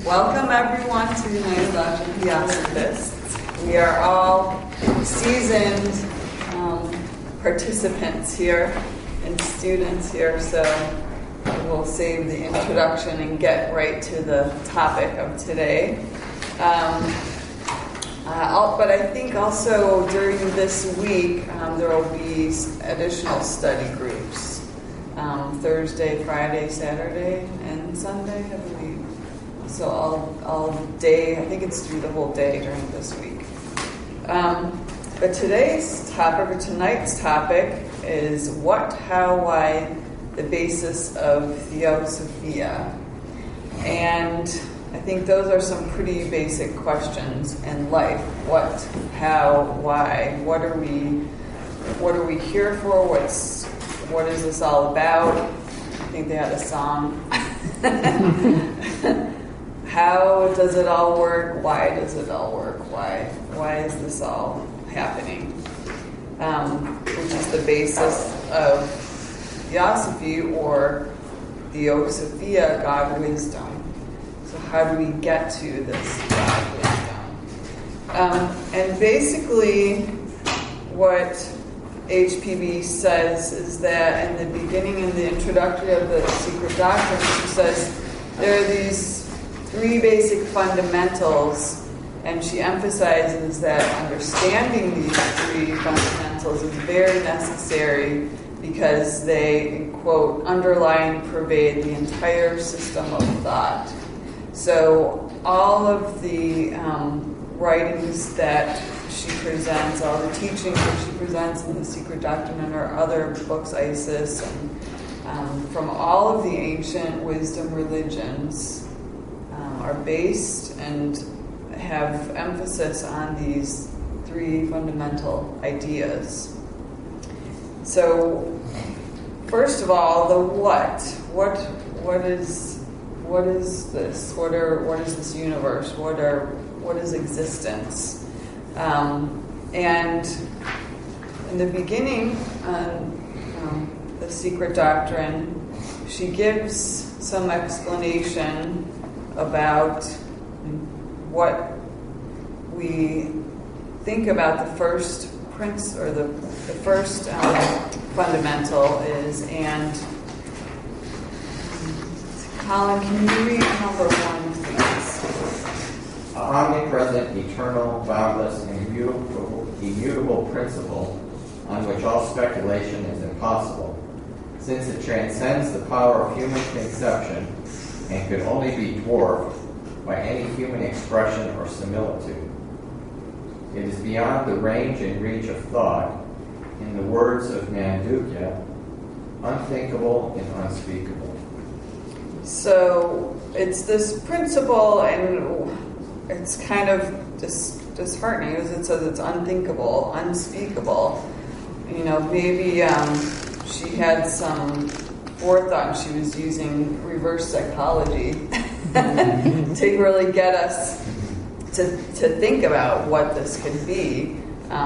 Welcome everyone to the United Lodge of Theosophists. We are all seasoned participants here and students here, so we'll save the introduction and get right to the topic of today. But I think also during this week there will be additional study groups. Thursday, Friday, Saturday, and Sunday, I believe. So all day, I think it's through the whole day during this week. But tonight's topic is what, how, why, the basis of Theo-Sophia. And I think those are some pretty basic questions in life. What, how, why, what are we here for? What is this all about? I think they had a song. How does it all work? Why does it all work? Why is this all happening? Which is the basis of Theosophy or Theosophia, God wisdom. So how do we get to this God wisdom? And basically what HPB says is that in the beginning, in the introductory of the secret doctrine, she says there are these three basic fundamentals, and she emphasizes that understanding these three fundamentals is very necessary because they, quote, underlie and pervade the entire system of thought. So all of the writings that she presents, all the teachings that she presents in the Secret Doctrine and her other books, Isis, and from all of the ancient wisdom religions are based and have emphasis on these three fundamental ideas. So, first of all, the what. What is this? What is this universe? What is existence? And in the beginning, the Secret Doctrine, she gives some explanation about what we think about the first fundamental is. And Colin, can you read number 1, please? Omnipresent, eternal, boundless, and immutable principle on which all speculation is impossible, since it transcends the power of human conception and could only be dwarfed by any human expression or similitude. It is beyond the range and reach of thought, in the words of Mandukya, unthinkable and unspeakable. So it's this principle, and it's kind of disheartening because it says it's unthinkable, unspeakable. You know, maybe she had some forethought. She was using reverse psychology to really get us to think about what this could be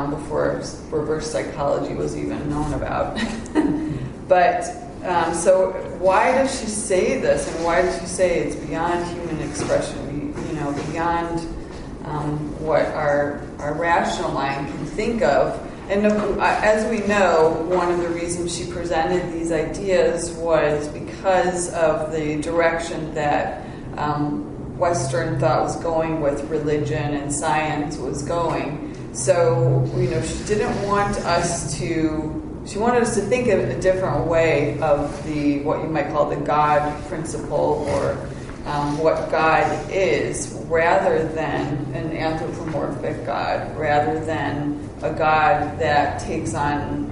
before reverse psychology was even known about. But so why does she say this, and why does she say it's beyond human expression? Beyond what our rational mind can think of. And as we know, one of the reasons she presented these ideas was because of the direction that Western thought was going with religion and science was going. So, she didn't want us to, she wanted us to think of a different way of what you might call the God principle, or what God is, rather than an anthropomorphic God, rather than a God that takes on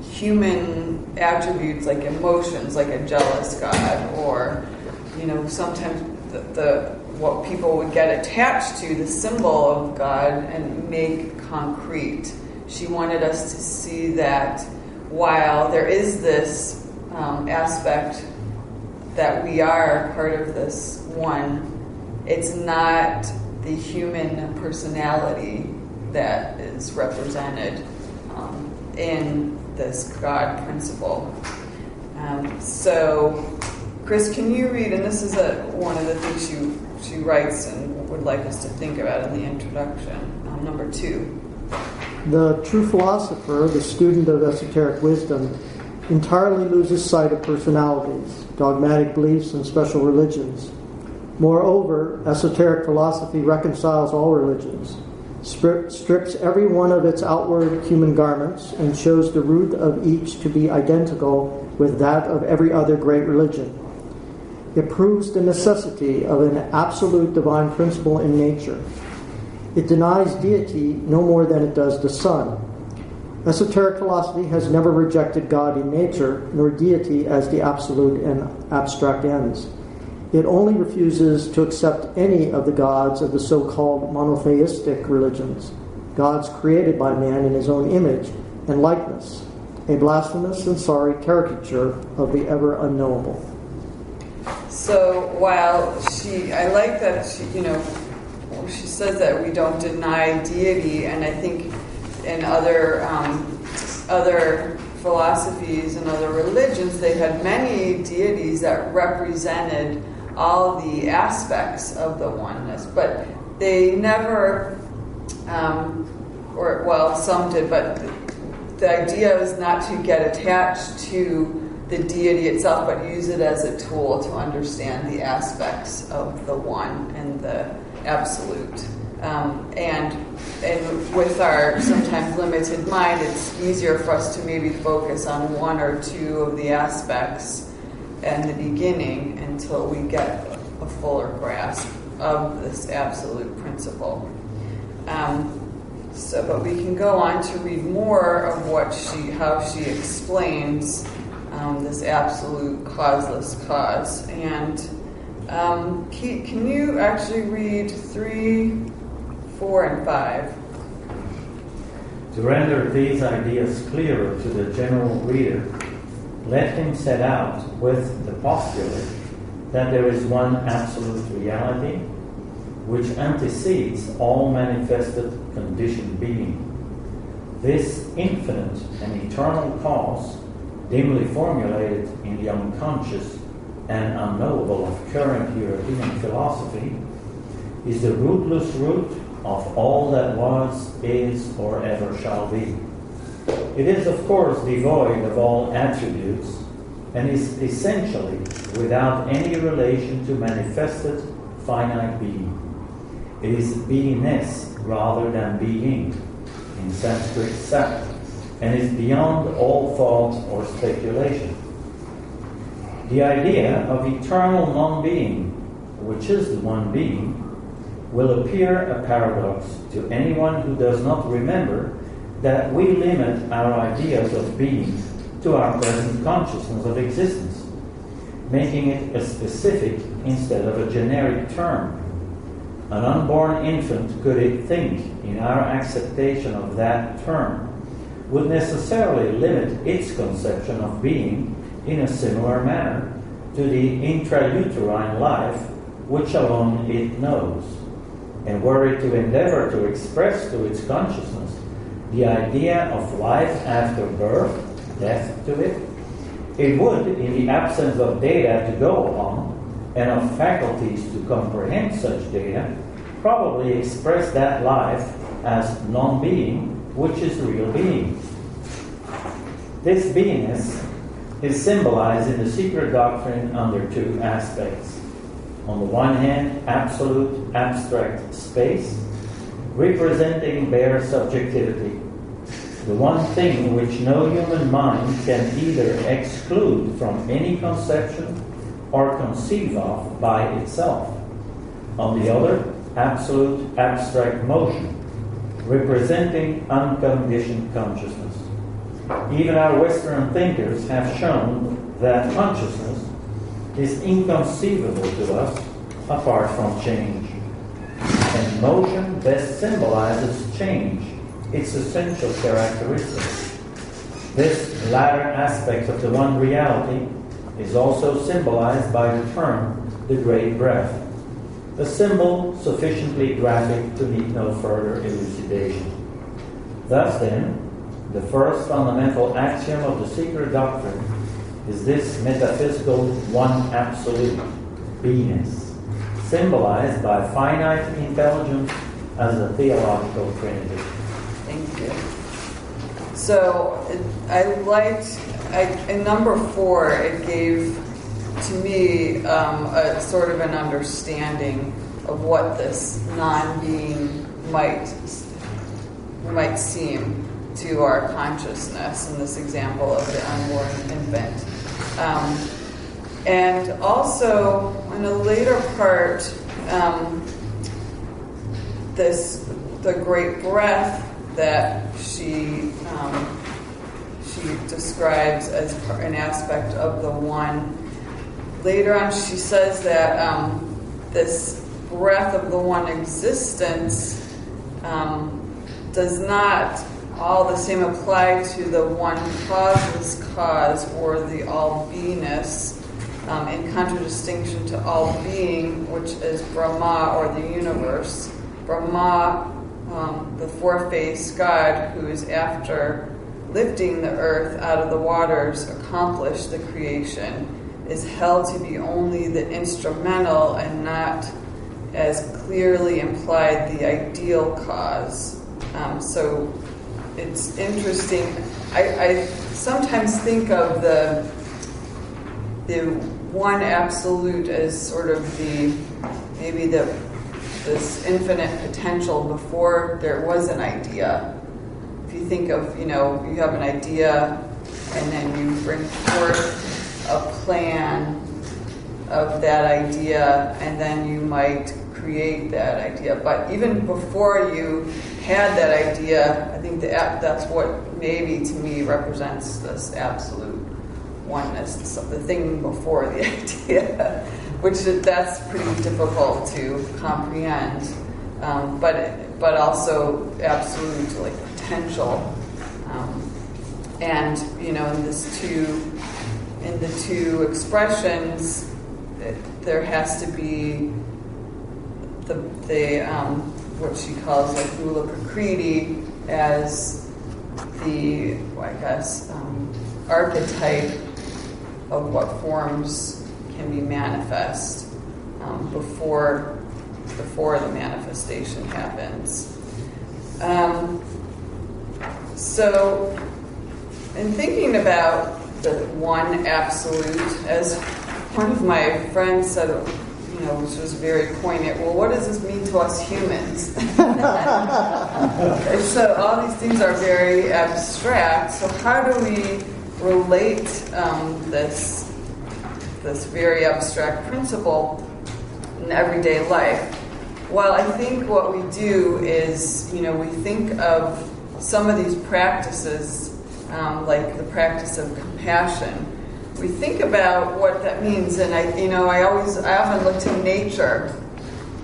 human attributes like emotions, like a jealous God, or sometimes what people would get attached to, the symbol of God, and make concrete. She wanted us to see that while there is this aspect that we are part of this one, it's not the human personality that is represented in this God principle. So Chris, can you read, and this is one of the things she writes and would like us to think about in the introduction, number 2. The true philosopher, the student of esoteric wisdom, entirely loses sight of personalities, dogmatic beliefs, and special religions. Moreover, esoteric philosophy reconciles all religions, strips every one of its outward human garments, and shows the root of each to be identical with that of every other great religion. It proves the necessity of an absolute divine principle in nature. It denies deity no more than it does the sun. Esoteric philosophy has never rejected God in nature, nor deity as the absolute and abstract ends. It only refuses to accept any of the gods of the so-called monotheistic religions, gods created by man in his own image and likeness, a blasphemous and sorry caricature of the ever unknowable. So while I like that she says that we don't deny deity, and I think in other philosophies and other religions, they had many deities that represented all the aspects of the oneness, but they never, some did, but the idea is not to get attached to the deity itself, but use it as a tool to understand the aspects of the one and the absolute. And with our sometimes limited mind, it's easier for us to maybe focus on one or two of the aspects in the beginning until we get a fuller grasp of this absolute principle. But we can go on to read more of how she explains this absolute causeless cause. And Keith, can you actually read 3, 4, and 5? To render these ideas clearer to the general reader, let him set out with the postulate that there is one absolute reality which antecedes all manifested conditioned being. This infinite and eternal cause, dimly formulated in the unconscious and unknowable of current European philosophy, is the rootless root of all that was, is, or ever shall be. It is, of course, devoid of all attributes and is essentially without any relation to manifested finite being. It is beingness rather than being, in Sanskrit sat, and is beyond all thought or speculation. The idea of eternal non-being, which is the one being, will appear a paradox to anyone who does not remember that we limit our ideas of being to our present consciousness of existence, making it a specific instead of a generic term. An unborn infant, could it think in our acceptation of that term, would necessarily limit its conception of being in a similar manner to the intrauterine life which alone it knows. And were it to endeavor to express to its consciousness the idea of life after birth, death to it, it would, in the absence of data to go upon, and of faculties to comprehend such data, probably express that life as non-being, which is real being. This beingness is symbolized in the secret doctrine under two aspects. On the one hand, absolute abstract space, representing bare subjectivity, the one thing which no human mind can either exclude from any conception or conceive of by itself. On the other, absolute abstract motion, representing unconditioned consciousness. Even our Western thinkers have shown that consciousness is inconceivable to us apart from change. And motion best symbolizes change, its essential characteristic. This latter aspect of the one reality is also symbolized by the term the great breath, a symbol sufficiently graphic to need no further elucidation. Thus then, the first fundamental axiom of the secret doctrine is this metaphysical one absolute, beingness, symbolized by finite intelligence as a theological trinity. Thank you. So in number 4, it gave to me a sort of an understanding of what this non-being might seem to our consciousness in this example of the unborn infant. And also, in a later part, the great breath that she describes as an aspect of the one. Later on, she says that this breath of the one existence does not all the same apply to the one causeless cause or the all beingness, in contradistinction to all being, which is Brahma or the universe. Brahma, the four-faced God who is after lifting the earth out of the waters, accomplished the creation, is held to be only the instrumental and not as clearly implied the ideal cause. So it's interesting. I sometimes think of the one absolute as sort of this infinite potential before there was an idea. If you think of, you have an idea and then you bring forth a plan of that idea and then you might create that idea. But even before you had that idea, I think that's what maybe to me represents this absolute oneness, the thing before the idea, which that's pretty difficult to comprehend, but also absolute like potential, and in the two expressions, there has to be the what she calls like Gula Prakriti as the archetype of what forms can be manifest before the manifestation happens. So, in thinking about the one absolute, as one of my friends said, which was very poignant, well, what does this mean to us humans? And so all these things are very abstract. So how do we relate this very abstract principle in everyday life? Well, I think what we do is, we think of some of these practices, like the practice of compassion. We think about what that means, and I often look to nature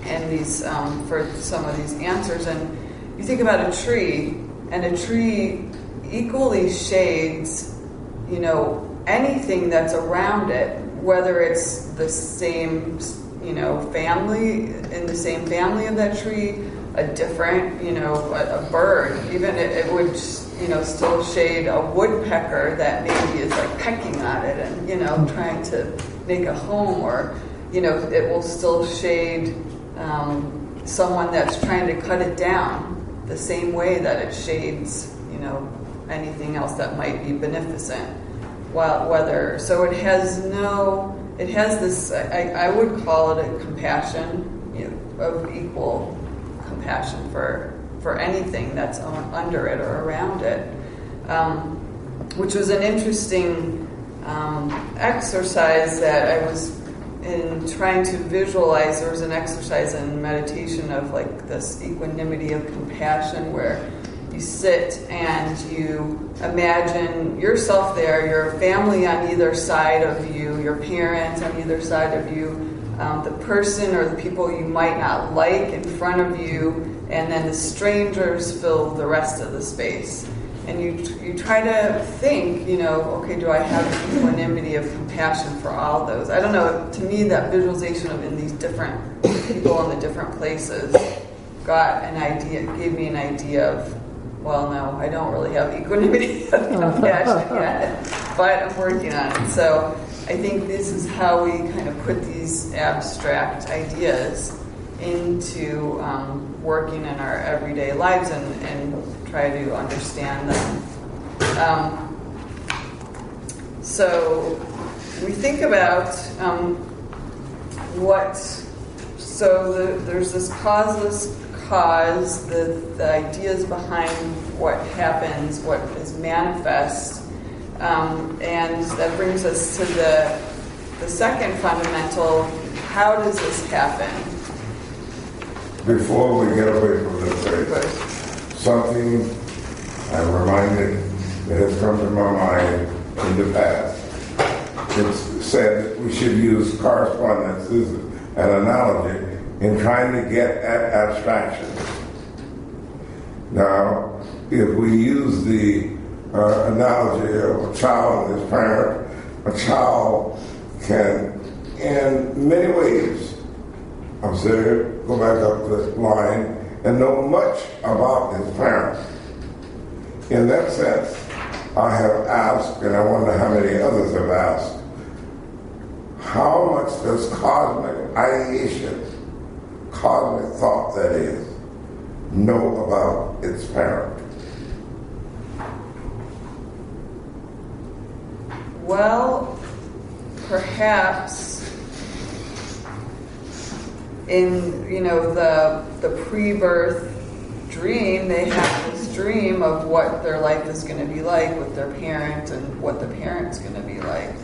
and these for some of these answers. And you think about a tree, and a tree equally shades, anything that's around it, whether it's the same, family, in the same family of that tree, a different, a bird, even it would, still shade a woodpecker that maybe is like pecking on it and, trying to make a home, or, it will still shade someone that's trying to cut it down the same way that it shades, anything else that might be beneficent. So it has this, I would call it a compassion, of equal compassion for anything that's under it or around it, which was an interesting exercise that I was in trying to visualize. There was an exercise in meditation of like this equanimity of compassion where you sit and you imagine yourself there, your family on either side of you, your parents on either side of you, the person or the people you might not like in front of you, and then the strangers fill the rest of the space. And you try to think, okay, do I have equanimity of compassion for all those? I don't know, to me that visualization of in these different people in the different places gave me an idea of well, no, I don't really have equanimity of compassion yet, but I'm working on it. So I think this is how we kind of put these abstract ideas into working in our everyday lives and try to understand them. So we think about there's this causeless cause, the ideas behind what happens, what is manifest, and that brings us to the second fundamental: how does this happen? Before we get away from this page, something I'm reminded that has come to my mind in the past. It's said that we should use correspondence as an analogy in trying to get at abstraction. Now, if we use the analogy of a child and his parent, a child can, in many ways, observe, go back up the line, and know much about his parent. In that sense, I have asked, and I wonder how many others have asked, how much does cosmic ideation, cosmic thought that is, know about its parent? Well, perhaps in the pre-birth dream, they have this dream of what their life is going to be like with their parent and what the parent's going to be like.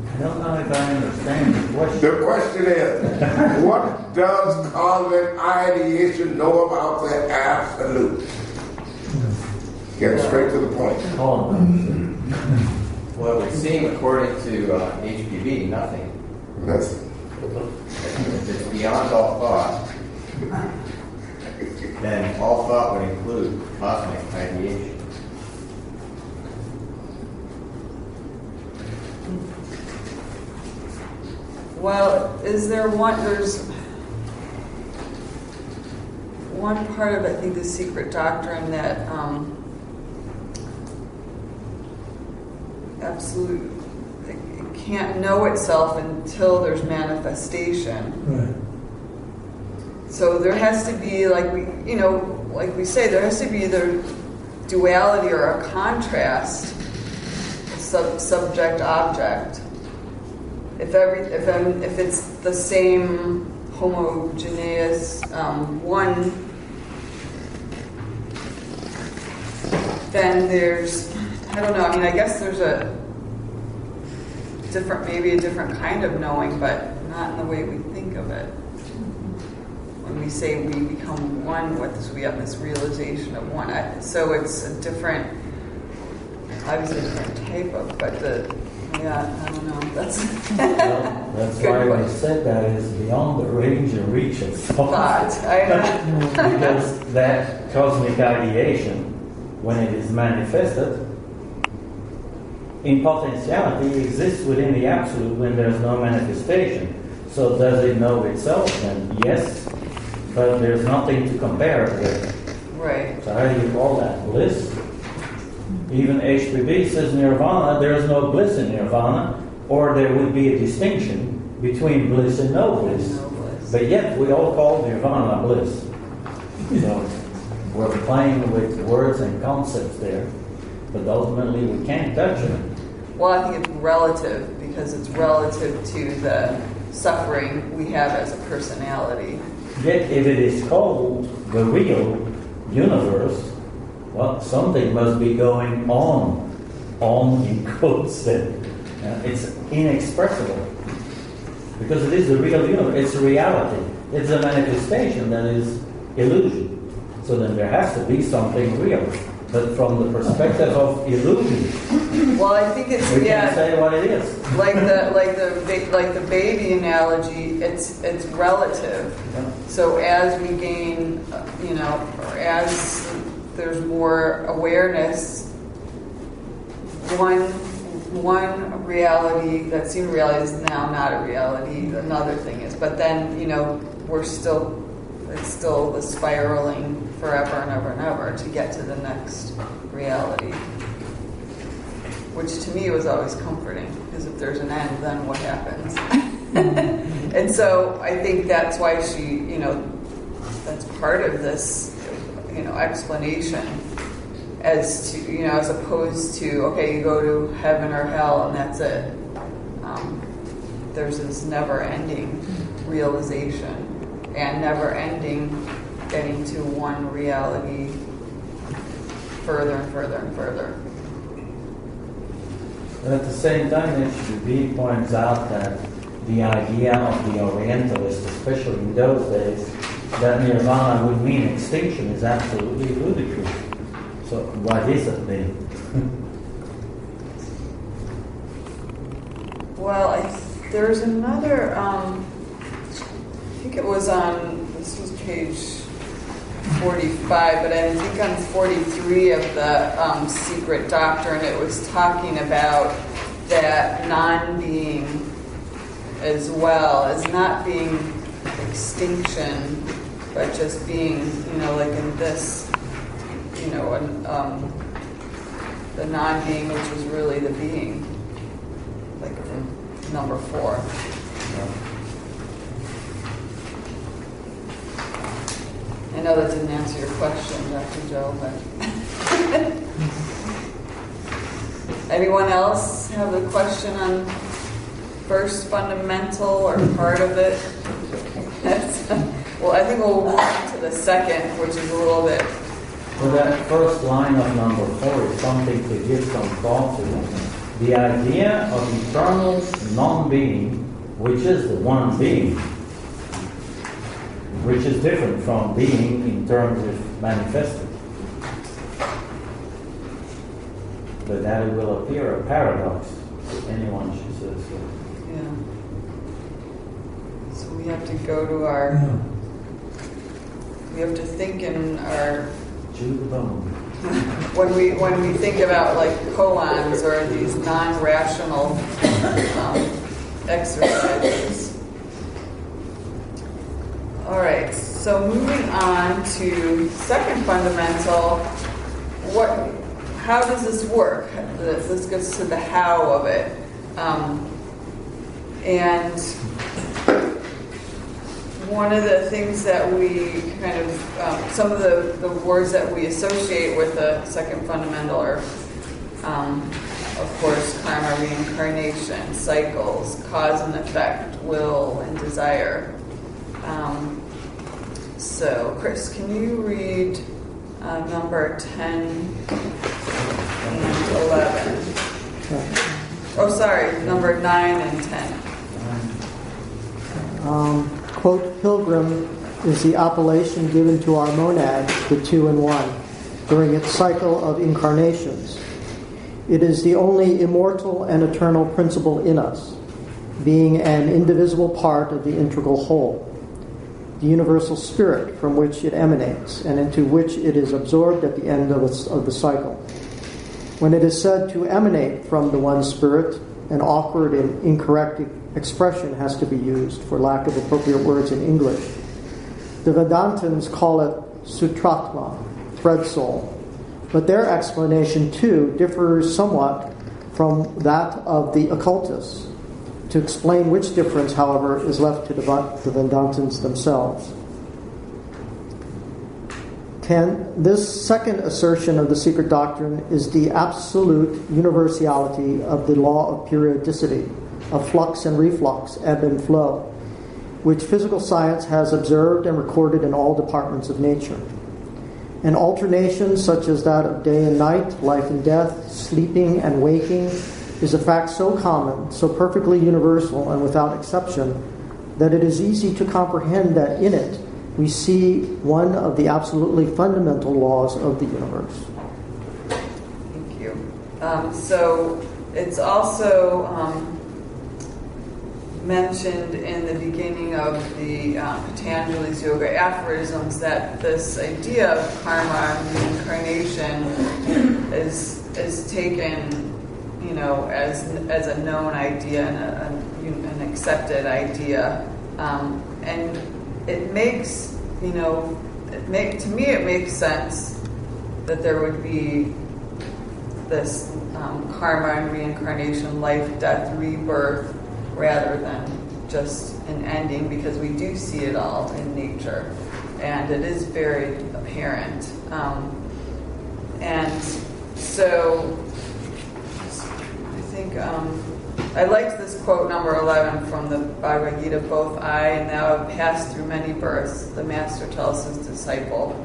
I don't know if I understand the question. The question is, what does cosmic ideation know about that absolute? Get straight to the point. Well, it would seem, according to HPV, nothing. Nothing. If it's beyond all thought, then all thought would include cosmic ideation. Well, there's one part of, I think, the secret doctrine that absolute, it can't know itself until there's manifestation. Right. So there has to be, like we say, there has to be either duality or a contrast, subject-object. If it's the same homogeneous one, then there's, I don't know, I mean, I guess there's maybe a different kind of knowing, but not in the way we think of it. When we say we become one with this, we have this realization of one. So it's a different, obviously a different type of, but I don't know. That's why we said that is beyond the range and reach of thought. Because that cosmic ideation, when it is manifested, in potentiality exists within the absolute when there's no manifestation. So does it know itself? Then yes, but there's nothing to compare it with. Right. So how do you call that? Bliss? Even HPB says nirvana, there is no bliss in nirvana, or there would be a distinction between bliss and no bliss. But yet we all call nirvana bliss. So we're playing with words and concepts there, but ultimately we can't touch it. Well, I think it's relative, because it's relative to the suffering we have as a personality. Yet if it is called the real universe, well, something must be going on in quotes then. It's inexpressible. Because it is the real universe, it's reality. It's a manifestation that is illusion. So then there has to be something real. But from the perspective of illusion, well, I think it's we can't say what it is. Like the baby analogy, it's relative. Yeah. So as we gain, or as there's more awareness, one one reality that seemed reality is now not a reality. Another thing is, but then it's still the spiraling forever and ever and ever to get to the next reality, which to me was always comforting, because if there's an end, then what happens? And so I think that's why she, that's part of this, explanation, as to, as opposed to, okay, you go to heaven or hell and that's it. There's this never-ending realization and never-ending getting to one reality further and further and further. And at the same time, HB points out that the idea of the Orientalists, especially in those days, that nirvana would mean extinction is absolutely ludicrous. So what is it then? Well, there's another, I think it was on, this was page 45, but I think on 43 of the Secret Doctrine, it was talking about that non-being as well as not being extinction, but just being, like in this, the non-being, which was really the being, like in number 4. I know that didn't answer your question, Dr. Joe, but anyone else have a question on first fundamental or part of it? Well, I think we'll move on to the second, which is a little bit. Well, that first line of number 4 is something to give some thought to. The idea of eternal non-being, which is the one being, which is different from being in terms of manifested. But that it will appear a paradox to anyone who says so. Yeah. So we have to go to our. We have to think in our. Chew the bone. When we think about like koans or these non-rational exercises. All right, so moving on to second fundamental, how does this work? This gets to the how of it. And one of the things that we kind of, some of the words that we associate with the second fundamental are, of course, karma, reincarnation, cycles, cause and effect, will and desire. So, Chris, can you read number 10 and 11? Oh, sorry, number 9 and 10. Quote, pilgrim is the appellation given to our monad, the two in one, during its cycle of incarnations. It is the only immortal and eternal principle in us, being an indivisible part of the integral whole, the universal spirit from which it emanates and into which it is absorbed at the end of the cycle. When it is said to emanate from the one spirit, an awkward and incorrect expression has to be used for lack of appropriate words in English. The Vedantins call it Sutratma, thread soul, but their explanation too differs somewhat from that of the occultists. To explain which difference, however, is left to the Vedantins themselves. 10. This second assertion of the secret doctrine is the absolute universality of the law of periodicity, of flux and reflux, ebb and flow, which physical science has observed and recorded in all departments of nature. An alternation such as that of day and night, life and death, sleeping and waking, is a fact so common, so perfectly universal and without exception, that it is easy to comprehend that in it we see one of the absolutely fundamental laws of the universe. Thank you. So it's also mentioned in the beginning of the Patanjali's Yoga aphorisms that this idea of karma and reincarnation is taken as a known idea and an accepted idea, and it makes to me it makes sense that there would be this karma and reincarnation, life, death, rebirth, rather than just an ending, because we do see it all in nature, and it is very apparent. And so I think I liked this quote number 11 from the Bhagavad Gita. Both I and thou have passed through many births, the master tells his disciple,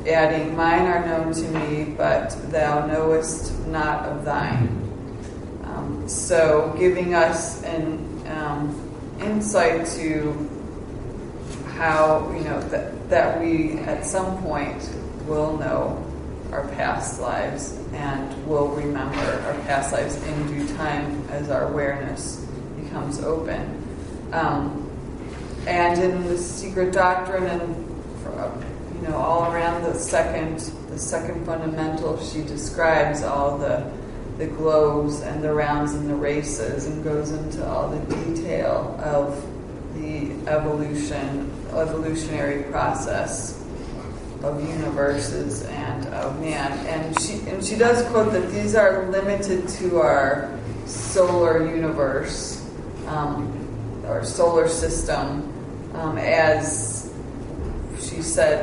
adding, mine are known to me, but thou knowest not of thine. So giving us an insight to how that we at some point will know our past lives and will remember our past lives in due time as our awareness becomes open. And in the secret doctrine and all around the second fundamental, she describes all the globes and the rounds and the races, and goes into all the detail of the evolutionary process of universes and of man. And she does quote that these are limited to our solar universe, our solar system, as she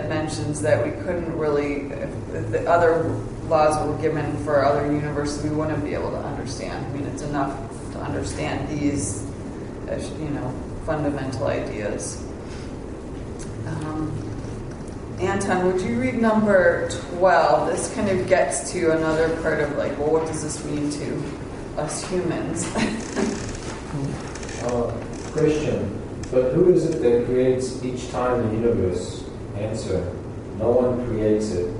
mentions that we couldn't really, if the other laws were given for other universes, we wouldn't be able to understand. I mean, it's enough to understand these, fundamental ideas. Anton, would you read number 12? This kind of gets to another part of what does this mean to us humans? Question, but who is it that creates each time the universe? Answer, no one creates it.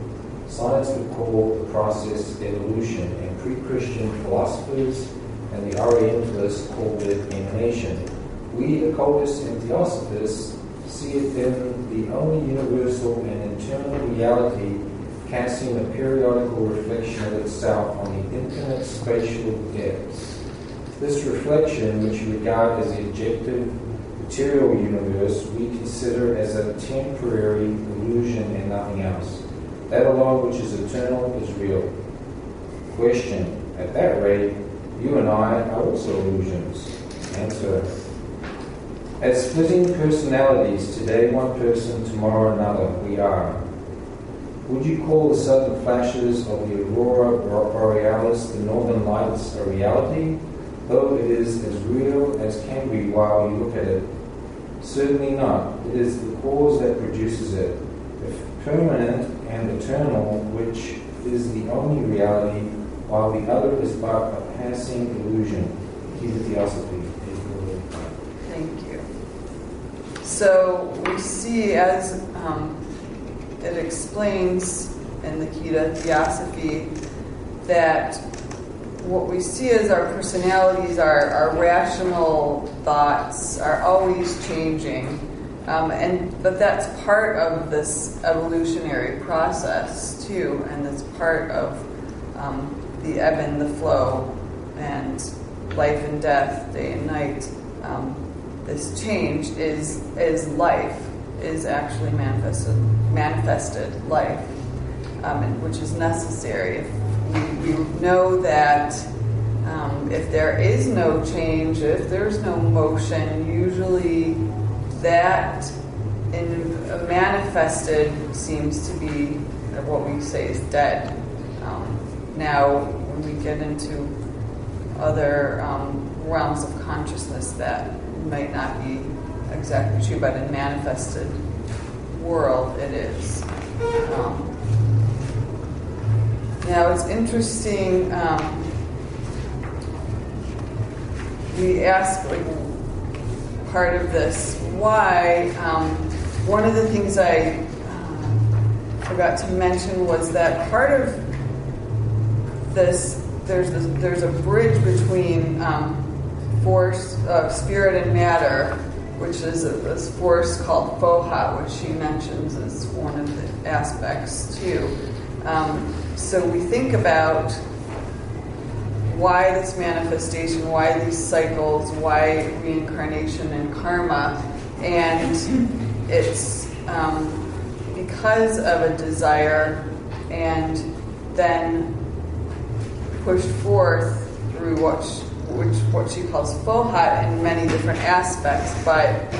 Science would call the process evolution, and pre-Christian philosophers and the Orientalists called it emanation. We, the occultists and Teosophists, see it in the only universal and eternal reality, casting a periodical reflection of itself on the infinite spatial depths. This reflection, which we regard as the objective material universe, we consider as a temporary illusion and nothing else. That alone which is eternal is real. Question, at that rate, you and I are also illusions. Answer, as splitting personalities, today one person, tomorrow another, we are. Would you call the sudden flashes of the aurora borealis, the northern lights, a reality, though it is as real as can be while you look at it? Certainly not. It is the cause that produces it, the permanent and eternal, which is the only reality, while the other is but a passing illusion. Keep the Theosophy. Thank you. So we see, as it explains in the Gita Theosophy, that what we see as our personalities, our rational thoughts, are always changing, but that's part of this evolutionary process too, and it's part of the ebb and the flow, and life and death, day and night. This change is life, is actually manifested life, which is necessary. We know that if there is no change, if there's no motion, usually that manifested seems to be what we say is dead. Now, when we get into other realms of consciousness, that might not be exactly true, but in manifested world, it is. Now, it's interesting, we ask, part of this, why, one of the things I forgot to mention was that part of this, there's a bridge between force, spirit and matter, which is this force called Foha, which she mentions as one of the aspects too. So we think about and why this manifestation, why these cycles, why reincarnation and karma. And it's because of a desire and then pushed forth through what she calls fohat in many different aspects. But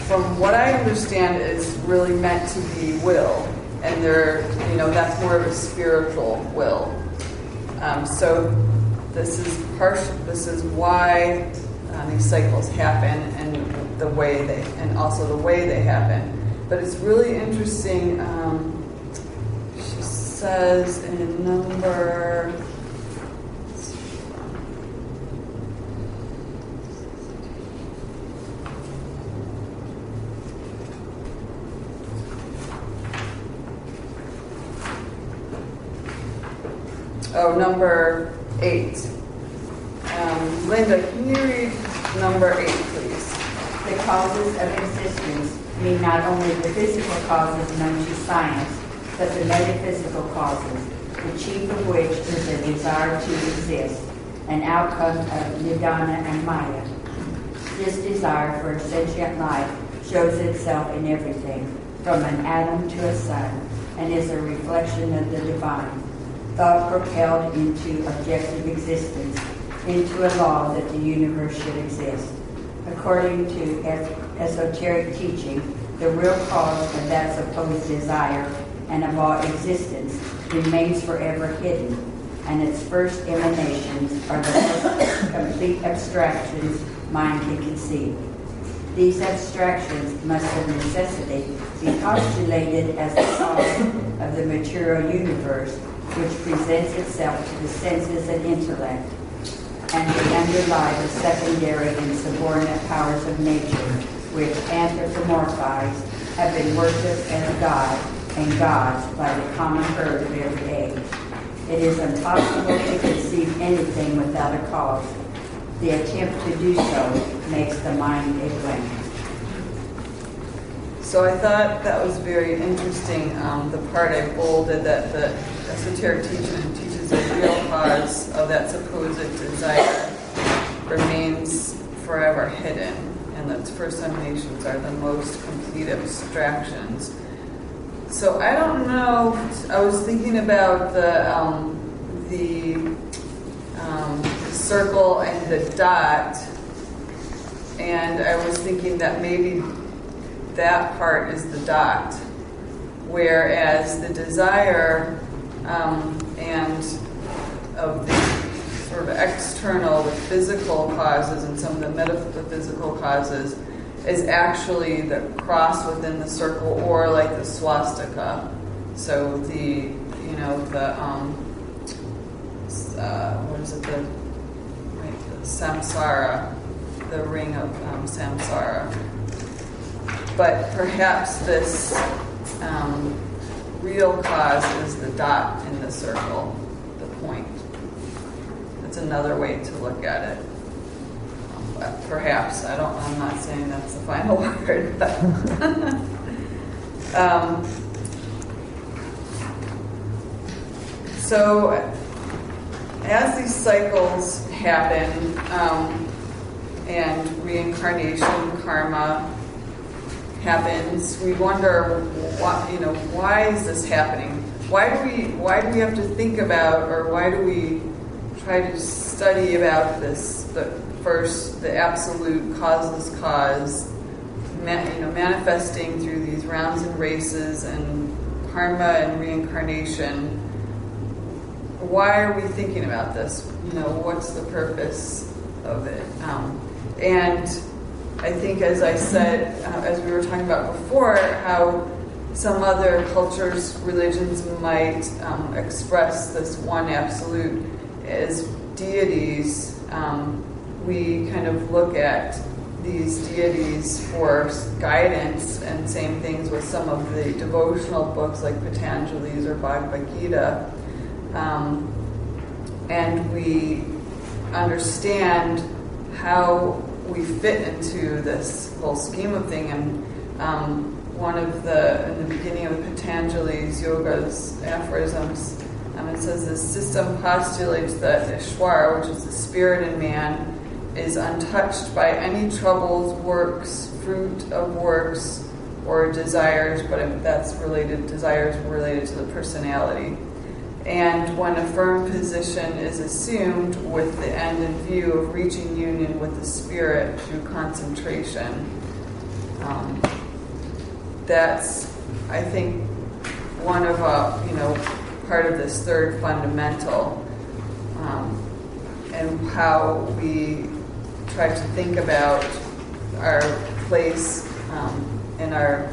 from what I understand, it's really meant to be will. And that's more of a spiritual will. So this is why these cycles happen, and also the way they happen. But it's really interesting. She says in number. Number 8. Linda, can you read number 8, please? The causes of existence mean not only the physical causes known to science, but the metaphysical causes, the chief of which is the desire to exist, an outcome of nidana and maya. This desire for sentient life shows itself in everything, from an atom to a sun, and is a reflection of the divine. Thought propelled into objective existence, into a law that the universe should exist. According to esoteric teaching, the real cause of that supposed desire and of all existence remains forever hidden, and its first emanations are the most complete abstractions mind can conceive. These abstractions must of necessity be postulated as the cause of the material universe, which presents itself to the senses and intellect, and they underlie the secondary and subordinate powers of nature, which anthropomorphized have been worshipped as God and gods by the common herd of every age. It is impossible to conceive anything without a cause. The attempt to do so makes the mind a blank. So I thought that was very interesting, the part I bolded, that the esoteric teaching teaches a real cause of that supposed desire remains forever hidden, and that first emanations are the most complete abstractions. So I don't know, I was thinking about the circle and the dot, and I was thinking that maybe that part is the dot, whereas the desire and of the sort of external, the physical causes and some of the metaphysical causes is actually the cross within the circle, or like the swastika. So the samsara, the ring of samsara. But perhaps this real cause is the dot in the circle, the point. That's another way to look at it. Perhaps. I'm not saying that's the final word, but so as these cycles happen, and reincarnation, karma happens, we wonder why is this happening? Why do we have to think about, or why do we try to study about this? The absolute causeless cause, manifesting through these rounds and races and karma and reincarnation. Why are we thinking about this? What's the purpose of it? And I think, as I said, as we were talking about before, how some other cultures, religions might express this one absolute as deities. We kind of look at these deities for guidance, and same things with some of the devotional books like Patanjali's or Bhagavad Gita. And we understand how we fit into this whole scheme of thing. And in the beginning of Patanjali's yoga's aphorisms, It says this system postulates that Ishwar, which is the spirit in man, is untouched by any troubles, works, fruit of works, or desires, but that's related, desires related to the personality. And when a firm position is assumed with the end in view of reaching union with the spirit through concentration, that's, I think, one of part of this third fundamental, and how we try to think about our place in our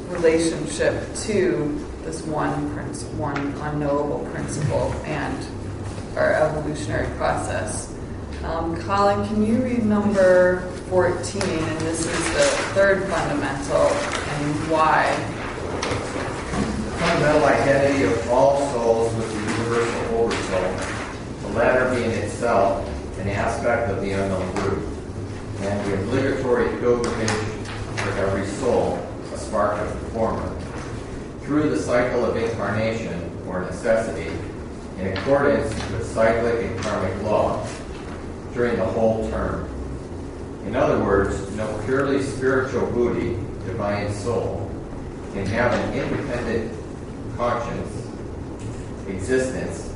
relationship to this one unknowable principle and our evolutionary process. Colin, can you read number 14? And this is the third fundamental, and why? The fundamental identity of all souls with the universal oversoul, the latter being itself an aspect of the unknown group, and the obligatory pilgrimage for every soul, a spark of the former, through the cycle of incarnation or necessity, in accordance with cyclic and karmic law, during the whole term. In other words, no purely spiritual Buddhi, divine soul, can have an independent conscience, existence,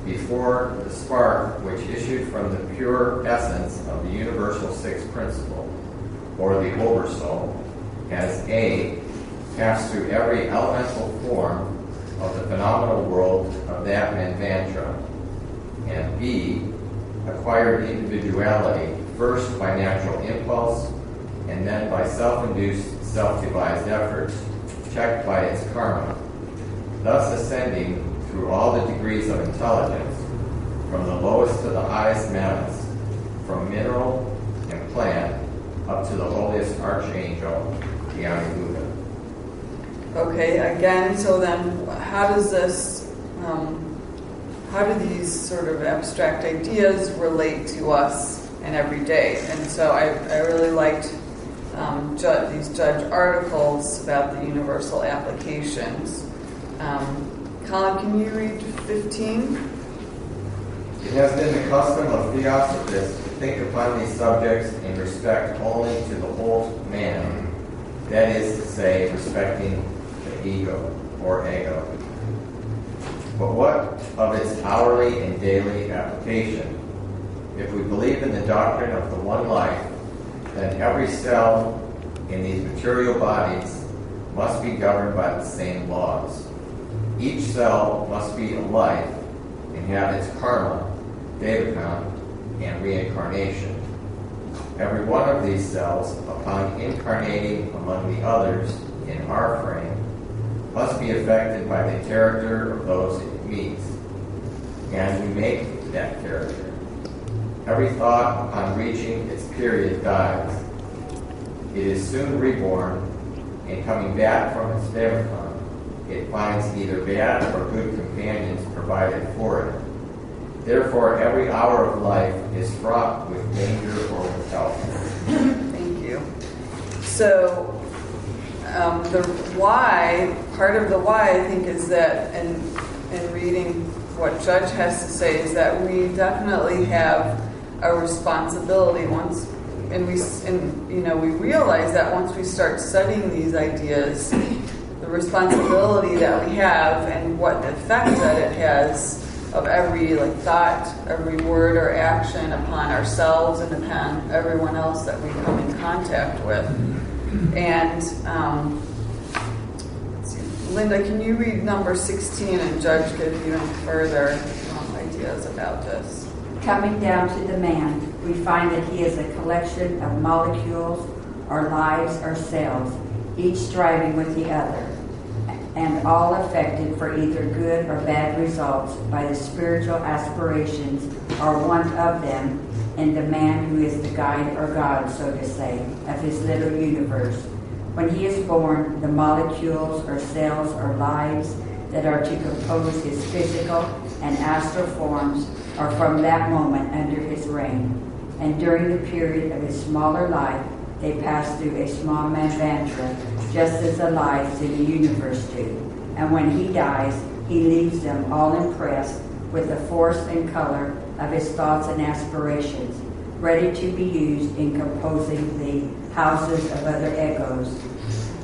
before the spark which issued from the pure essence of the universal sixth principle, or the oversoul, has A, passed through every elemental form of the phenomenal world of that manvantara, and B, acquired individuality first by natural impulse and then by self-induced, self-devised efforts, checked by its karma, thus ascending through all the degrees of intelligence, from the lowest to the highest manas, from mineral and plant up to the holiest archangel, the Buddha. Okay, again, so then how does this, how do these sort of abstract ideas relate to us in every day? And so I really liked these judge articles about the universal applications. Colin, can you read 15? It has been the custom of Theosophists to think upon these subjects in respect only to the whole man, that is to say, respecting the ego, or ego. But what of its hourly and daily application? If we believe in the doctrine of the one life, then every cell in these material bodies must be governed by the same laws. Each cell must be a life and have its karma, devakan, and reincarnation. Every one of these cells, upon incarnating among the others in our frame, must be affected by the character of those it meets, and we make that character. Every thought upon reaching its period dies. It is soon reborn, and coming back from its devakan, it finds either bad or good companions provided for it. Therefore, every hour of life is fraught with danger or with help. Thank you. So, the why, part of the why, I think, is that in reading what Judge has to say, is that we definitely have a responsibility once, and we realize that once we start studying these ideas, the responsibility that we have and what effect that it has of every thought, every word or action upon ourselves and upon everyone else that we come in contact with. And Linda, can you read number 16 and Judge give you even further ideas about this? Coming down to the man, we find that he is a collection of molecules or lives or cells, each striving with the other, and all affected for either good or bad results by the spiritual aspirations or want of them in the man who is the guide or God, so to say, of his little universe. When he is born, the molecules or cells or lives that are to compose his physical and astral forms are from that moment under his reign. And during the period of his smaller life, they pass through a small manvantara, just as the lives in the universe do. And when he dies, he leaves them all impressed with the force and color of his thoughts and aspirations, ready to be used in composing the houses of other egos.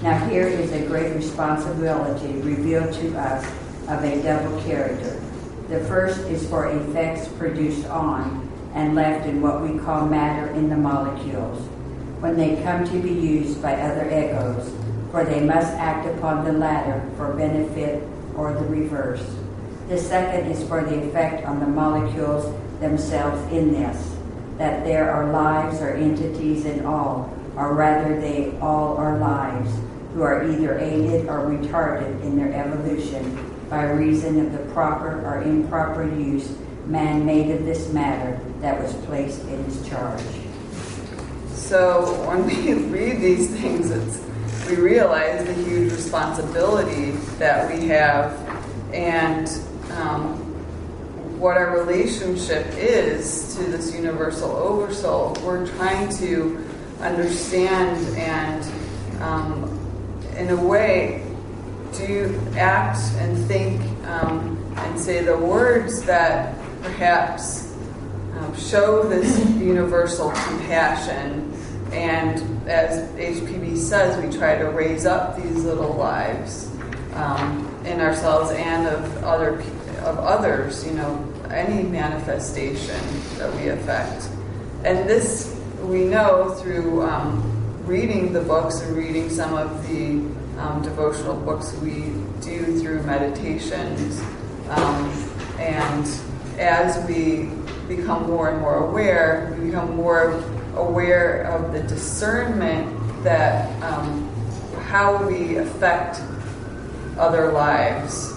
Now here is a great responsibility revealed to us of a double character. The first is for effects produced on and left in what we call matter in the molecules, when they come to be used by other egos, for they must act upon the latter for benefit or the reverse. The second is for the effect on the molecules themselves in this, that there are lives or entities in all, or rather they all are lives, who are either aided or retarded in their evolution by reason of the proper or improper use man made of this matter that was placed in his charge. So when we read these things, we realize the huge responsibility that we have and what our relationship is to this universal oversoul. We're trying to understand and, in a way, do act and think and say the words that perhaps show this universal compassion. And as HPB says, we try to raise up these little lives in ourselves and of others, any manifestation that we affect. And this we know through reading the books and reading some of the devotional books we do through meditations. And as we become more and more aware, we become more aware of the discernment that how we affect other lives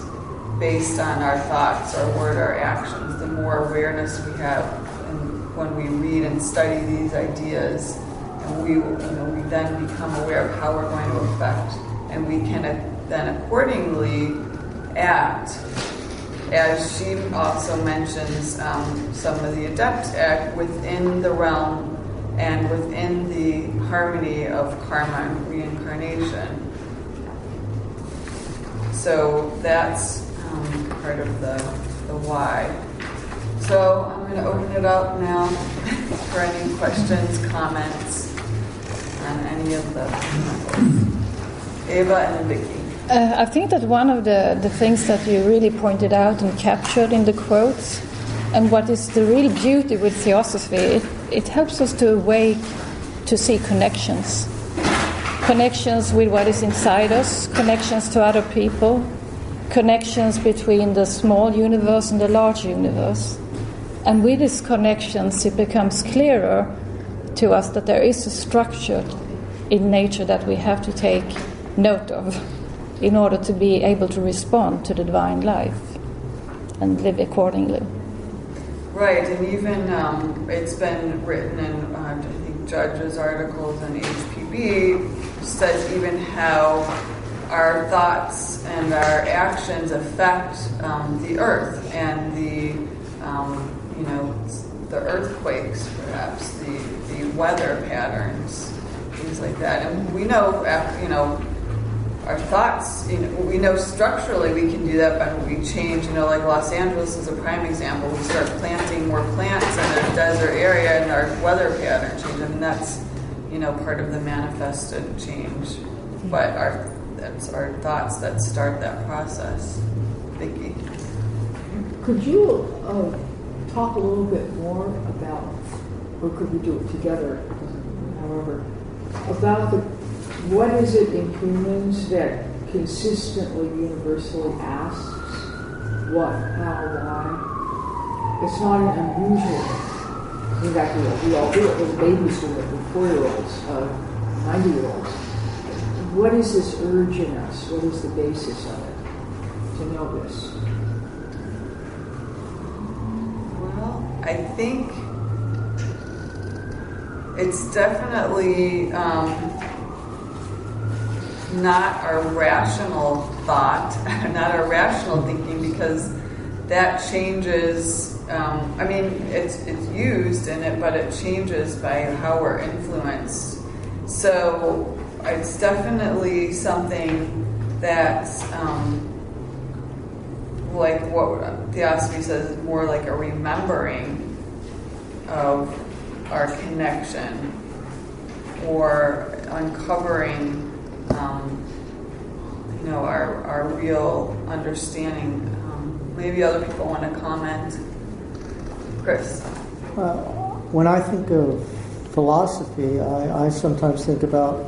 based on our thoughts, our word, our actions. The more awareness we have, and when we read and study these ideas, and we then become aware of how we're going to affect, and we can then accordingly act. As she also mentions, some of the adepts act within the realm and within the harmony of karma and reincarnation. So that's part of the why. So I'm going to open it up now for any questions, comments on any of the Eva and Vicky. I think that one of the things that you really pointed out and captured in the quotes, and what is the real beauty with Theosophy, it helps us to awake to see connections. Connections with what is inside us, connections to other people, connections between the small universe and the large universe. And with these connections, it becomes clearer to us that there is a structure in nature that we have to take note of in order to be able to respond to the divine life and live accordingly. Right, and even it's been written in, I think, Judge's articles and HPB says even how our thoughts and our actions affect the earth and the earthquakes, perhaps, the weather patterns, things like that. And we know, our thoughts, we know structurally we can do that, but we change, like Los Angeles is a prime example. We start planting more plants in a desert area and our weather pattern changes. I mean, that's, part of the manifested change. But that's our thoughts that start that process. Vicki? Could you talk a little bit more about, or could we do it together, however, about what is it in humans that consistently, universally asks what, how, why? It's not an unusual thing. In fact, we all do it. Little babies do it with 4-year-olds, 90-year-olds. What is this urge in us? What is the basis of it to know this? Well, I think it's definitely not our rational thought, not our rational thinking, because that changes. It's used in it, but it changes by how we're influenced. So it's definitely something that's like what Theosophy says, is more like a remembering of our connection, or uncovering, our real understanding. Maybe other people want to comment. Chris? When I think of philosophy, I sometimes think about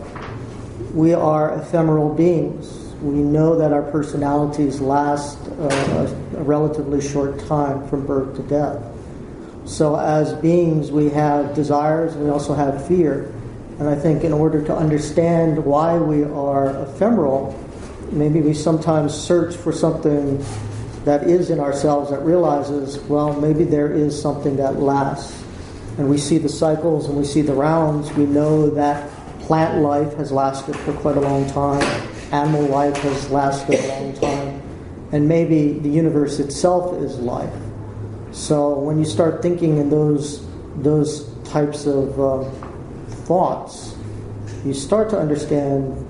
we are ephemeral beings. We know that our personalities last a relatively short time from birth to death. So as beings, we have desires and we also have fear. And I think in order to understand why we are ephemeral, maybe we sometimes search for something that is in ourselves that realizes, well, maybe there is something that lasts. And we see the cycles and we see the rounds. We know that plant life has lasted for quite a long time. Animal life has lasted a long time. And maybe the universe itself is life. So when you start thinking in those types of thoughts, you start to understand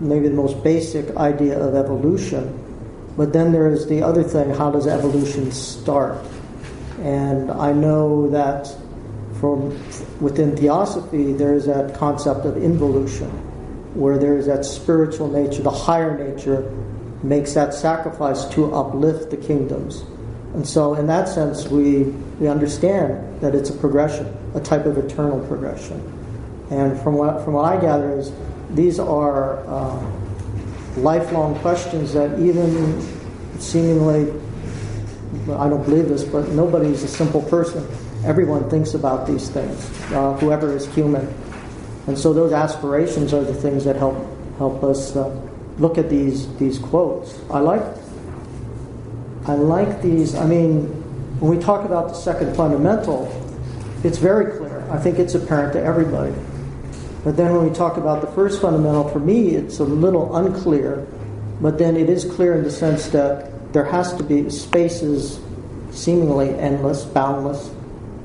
maybe the most basic idea of evolution. But then there is the other thing, how does evolution start? And I know that within Theosophy, there is that concept of involution, where there is that spiritual nature, the higher nature, makes that sacrifice to uplift the kingdoms. And so in that sense, we understand that it's a progression, a type of eternal progression. And from what I gather is these are lifelong questions that even seemingly, I don't believe this, but nobody's a simple person. Everyone thinks about these things, whoever is human. And so those aspirations are the things that help us look at these quotes. I like these. I mean, when we talk about the second fundamental, it's very clear. I think it's apparent to everybody. But then when we talk about the first fundamental, for me, it's a little unclear. But then it is clear in the sense that there has to be spaces seemingly endless, boundless,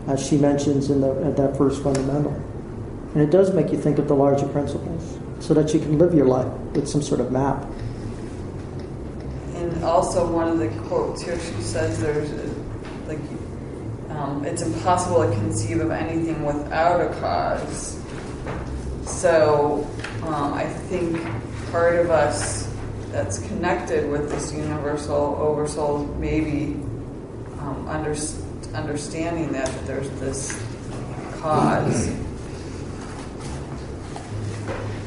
as she mentions at that first fundamental. And it does make you think of the larger principles, so that you can live your life with some sort of map. And also one of the quotes here, she says there's it's impossible to conceive of anything without a cause. So I think part of us that's connected with this universal oversoul, maybe understanding that there's this cause.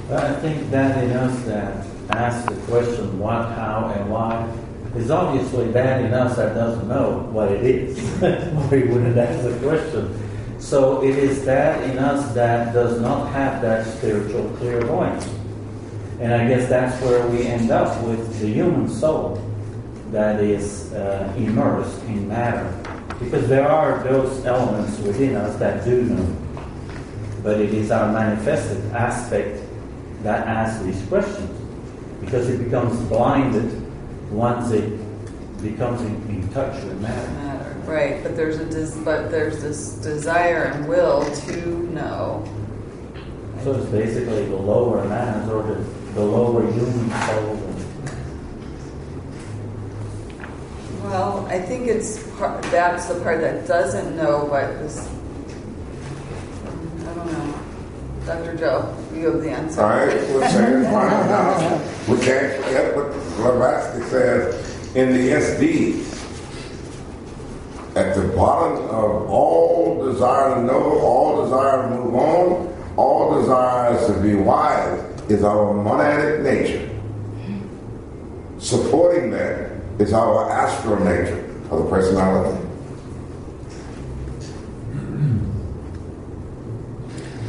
But I think that in us that asks the question what, how, and why is obviously that in us that doesn't know what it is, or he wouldn't ask the question. So it is that in us that does not have that spiritual clairvoyance. And I guess that's where we end up with the human soul that is immersed in matter. Because there are those elements within us that do know. But it is our manifested aspect that asks these questions. Because it becomes blinded once it becomes in touch with matter. Right, but there's this desire and will to know. So it's basically the lower mass or the lower human soul. Well, I think that's the part that doesn't know, but this, I don't know. Dr. Joe, you have the answer. All right, we're saying we can't forget what Blavatsky says in the SD. At the bottom of all desire to know, all desire to move on, all desires to be wise is our monadic nature. Supporting that is our astral nature of the personality.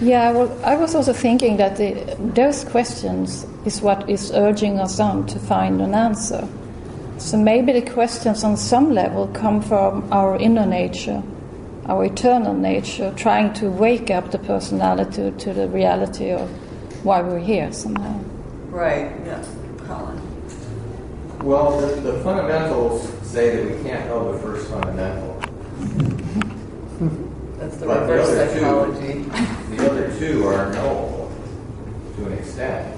Yeah, well, I was also thinking that those questions is what is urging us on to find an answer. So maybe the questions on some level come from our inner nature, our eternal nature, trying to wake up the personality to the reality of why we're here somehow. Right, yeah. Colin. Well, the fundamentals say that we can't know the first fundamental. That's the But reverse psychology. The other two are knowable to an extent.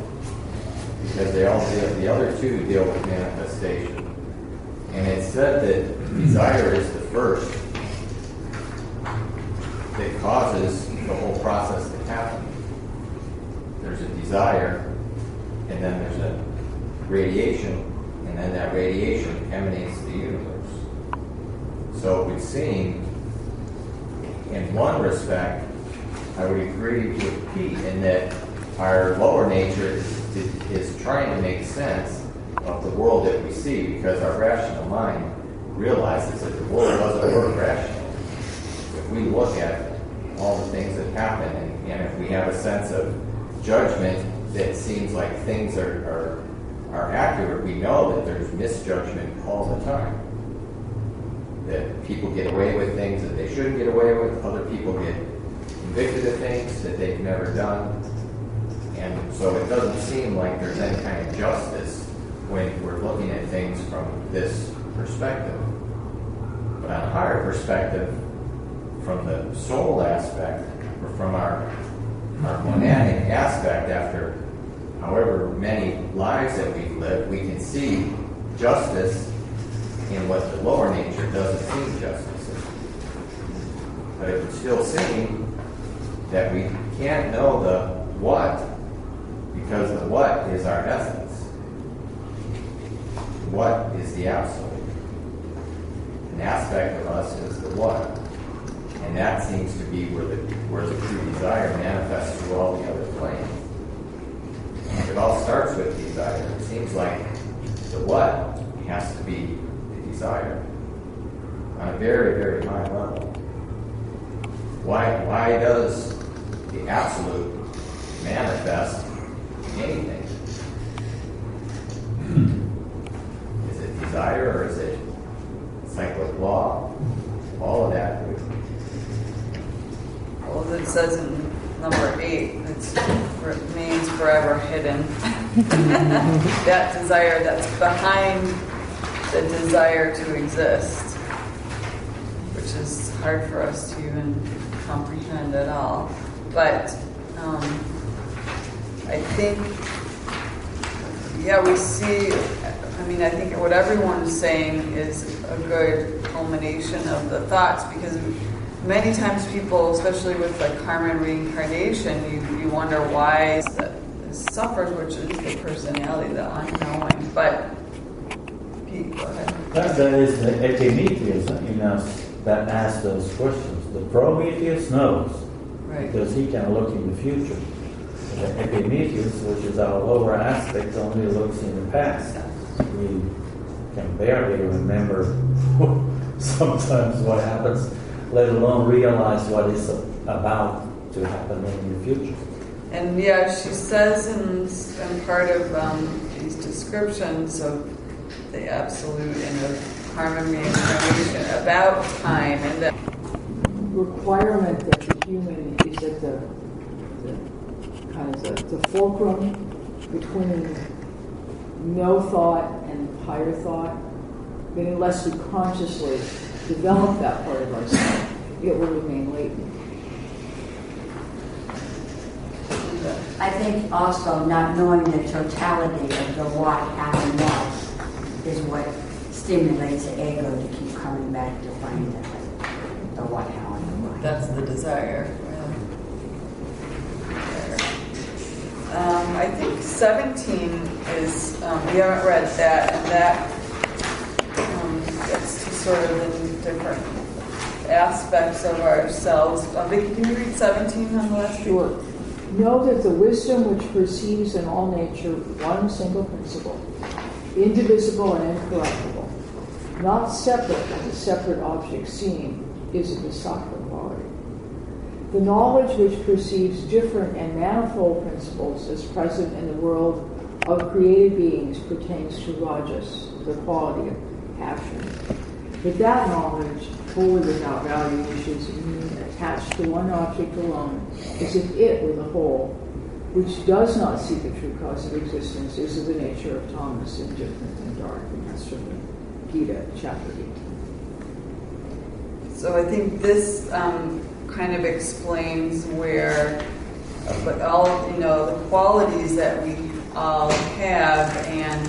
Because the other two deal with manifestation. And it said that desire is the first that causes the whole process to happen. There's a desire, and then there's a radiation, and then that radiation emanates the universe. So it would seem, in one respect, I would agree with Pete in that our lower nature is trying to make sense of the world that we see, because our rational mind realizes that the world doesn't work rationally. If we look at all the things that happen, and if we have a sense of judgment that seems like things are accurate, we know that there's misjudgment all the time. That people get away with things that they shouldn't get away with, other people get convicted of things that they've never done. And so it doesn't seem like there's any kind of justice when we're looking at things from this perspective. But on a higher perspective, from the soul aspect, or from our monadic aspect, after however many lives that we've lived, we can see justice in what the lower nature doesn't see justice in. But it would still seem that we can't know the what, because the what is our essence. What is the absolute? An aspect of us is the what. And that seems to be where the true desire manifests through all the other planes. It all starts with desire. It seems like the what has to be the desire on a very, very high level. Why does the absolute manifest anything? Is it desire, or is it cyclic law? All of that. Well, it says in number 8, it remains forever hidden. That desire that's behind the desire to exist, which is hard for us to even comprehend at all. But I think, we see, I think what everyone's saying is a good culmination of the thoughts, because many times people, especially with like karma and reincarnation, you wonder why it suffers, which is the personality, the unknowing. But Pete, go ahead. That is the Epimetheus in us that asks those questions. The Prometheus knows, Right. because he can look in the future. The Epimetheus, which is our lower aspect, only looks in the past. We can barely remember sometimes what happens, let alone realize what is about to happen in the future. And she says in part of these descriptions of the absolute and of karma and reincarnation about time, and the requirement that the human is at the fulcrum between no thought and higher thought. But unless we consciously develop that part of ourselves, it will remain latent. I think also not knowing the totality of the what, how, and what is what stimulates the ego to keep coming back to find the what, how, and the why. that's the desire. I think 17 is, we haven't read that, and that gets to sort of the different aspects of ourselves. Vicki, can you read 17 on the last? Sure. Know that the wisdom which perceives in all nature one single principle, indivisible and incorruptible, not separate as a separate object seen, is a Visakhya quality. The knowledge which perceives different and manifold principles as present in the world of created beings pertains to Rajas, the quality of passion. But that knowledge, wholly without value, which is attached to one object alone, as if it were the whole, which does not see the true cause of existence, is of the nature of Thomas, indifferent and dark. And that's from the Gita, chapter 18. So I think this kind of explains where all the qualities that we all have, and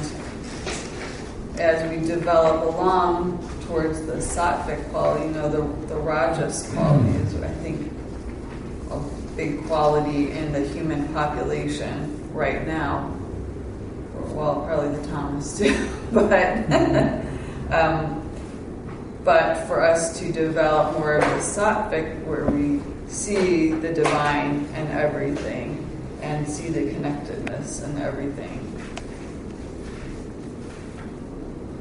as we develop along towards the sattvic quality, the rajas quality is, I think, a big quality in the human population right now. Well, probably the Tamas too, but for us to develop more of the sattvic, where we see the divine and everything, and see the connectedness and everything.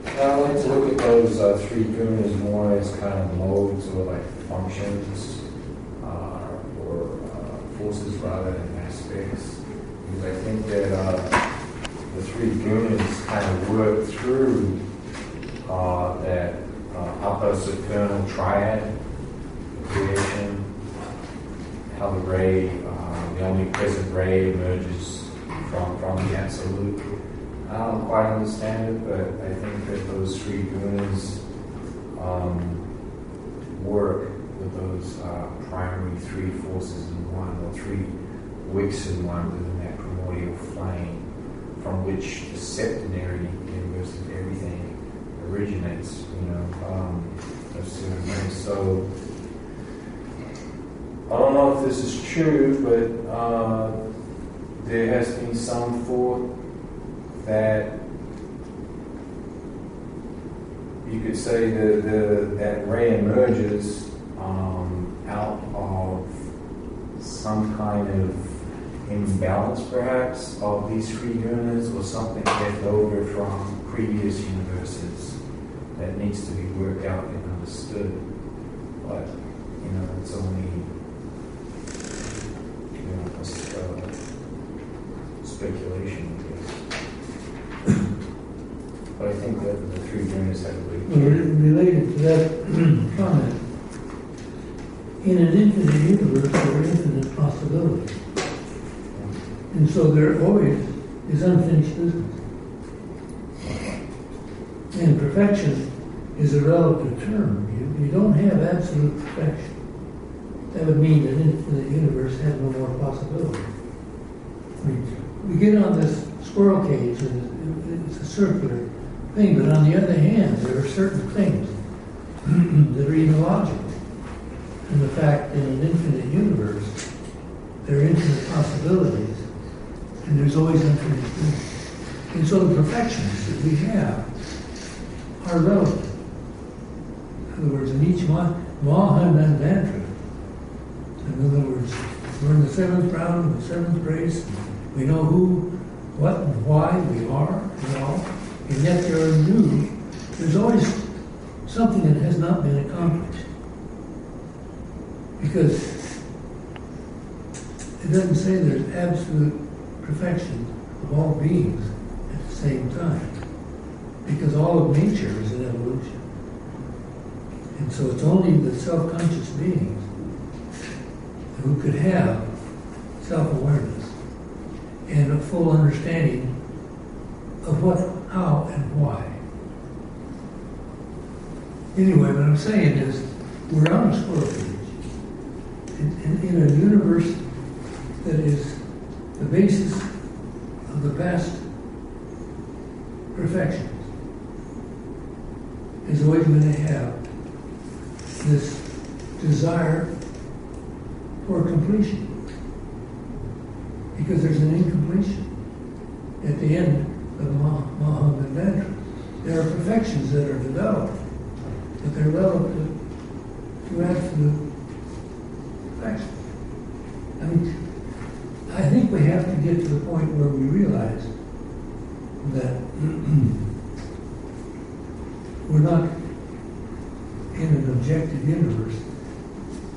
I like to look at those three gunas more as kind of modes or like functions or forces rather than aspects. Because I think that the three gunas kind of work through that upper supernal triad creation, how the ray, the omnipresent ray emerges from the absolute. I don't quite understand it, but I think that those three gunas work with those primary three forces in one, or three wicks in one within that primordial flame, from which the septenary universe of everything originates. So I don't know if this is true, but there has been some thought that you could say that ray emerges out of some kind of imbalance, perhaps, of these three gunas, or something left over from previous universes that needs to be worked out and understood. But it's only speculation. But I think that the three gunas have a great related to that comment. In an infinite universe, there are infinite possibilities. And so there always is unfinished business. And perfection is a relative term. You don't have absolute perfection. That would mean that an infinite universe has no more possibilities. We get on this squirrel cage, and it's a circular thing, but on the other hand, there are certain things that are even logical. And the fact that in an infinite universe, there are infinite possibilities, and there's always infinite things. And so the perfections that we have are relative. In other words, in each Mahamandrantra, in other words, we're in the seventh round, the seventh race, we know who, what, and why we are, and all, and yet there's always something that has not been accomplished. Because it doesn't say there's absolute perfection of all beings at the same time. Because all of nature is an evolution. And so it's only the self-conscious beings who could have self-awareness and a full understanding of what, how, and why. Anyway, what I'm saying is, we're on a squirrel cage. In a universe that is the basis of the vast perfections, is always going to have this desire for completion. Because there's an incompletion at the end of Mahamandrantra. There are perfections that are developed, but they're relative to absolute perfection. I think we have to get to the point where we realize that we're not in an objective universe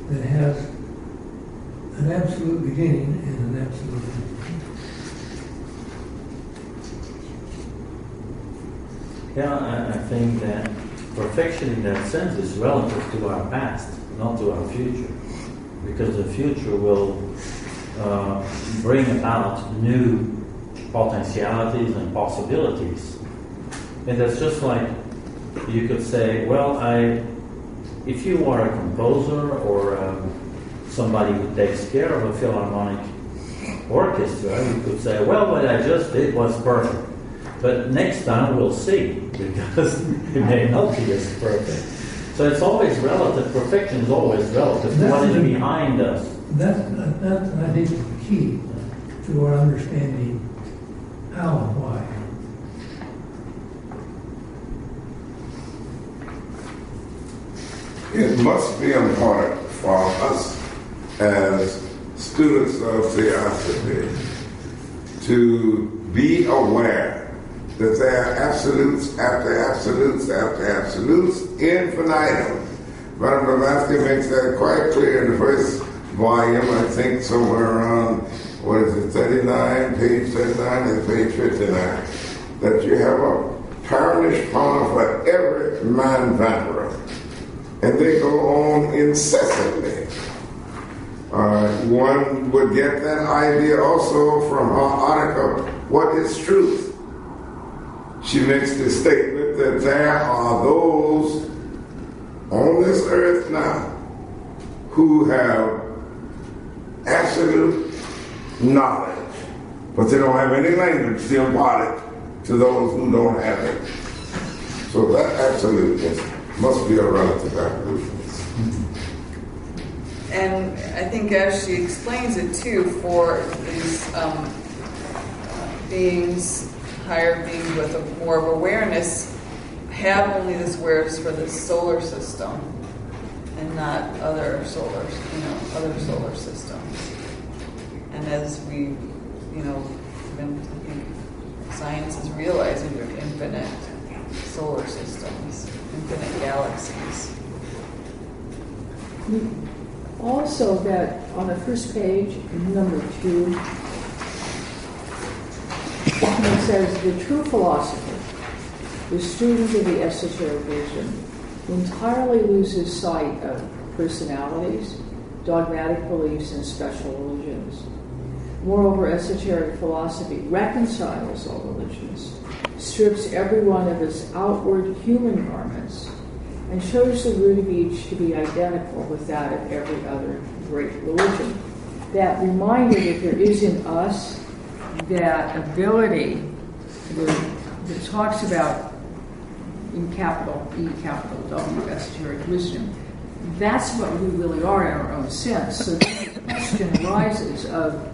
that has an absolute beginning and an absolute end. Yeah, I think that perfection in that sense is relative to our past, not to our future. Because the future will bring about new potentialities and possibilities. And that's just like you could say, well, if you are a composer or somebody who takes care of a philharmonic orchestra, you could say, well, what I just did was perfect. But next time we'll see, because it may not be as perfect. So it's always relative. Perfection is always relative to what is behind us. That's, I think, the key to our understanding how and why. It must be important for us as students of Theosophy to be aware that there are absolutes after absolutes after absolutes, infinitum. Madame Blavatsky makes that quite clear in the first volume, I think somewhere around, what is it, 39, page 39 and page 59, that you have a parentish fauna for every manufacturer. And they go on incessantly. One would get that idea also from her article, What is Truth? She makes the statement that there are those on this earth now who have absolute knowledge, but they don't have any language to impart it to those who don't have it. So that absoluteness must be a relative absoluteness. And I think as she explains it too, for these beings, higher beings with more of awareness, have only this awareness for the solar system and not other solar systems. And as we, even I think science is realizing there's infinite solar systems, infinite galaxies. Also, that on the first page, number 2, it says, the true philosopher, the student of the esoteric wisdom, entirely loses sight of personalities, dogmatic beliefs, and special religions. Moreover, esoteric philosophy reconciles all religions, strips every one of its outward human garments, and shows the root of each to be identical with that of every other great religion. That reminder that there is in us that ability that talks about, in capital E, capital W, esoteric wisdom, that's what we really are in our own sense. So then the question arises of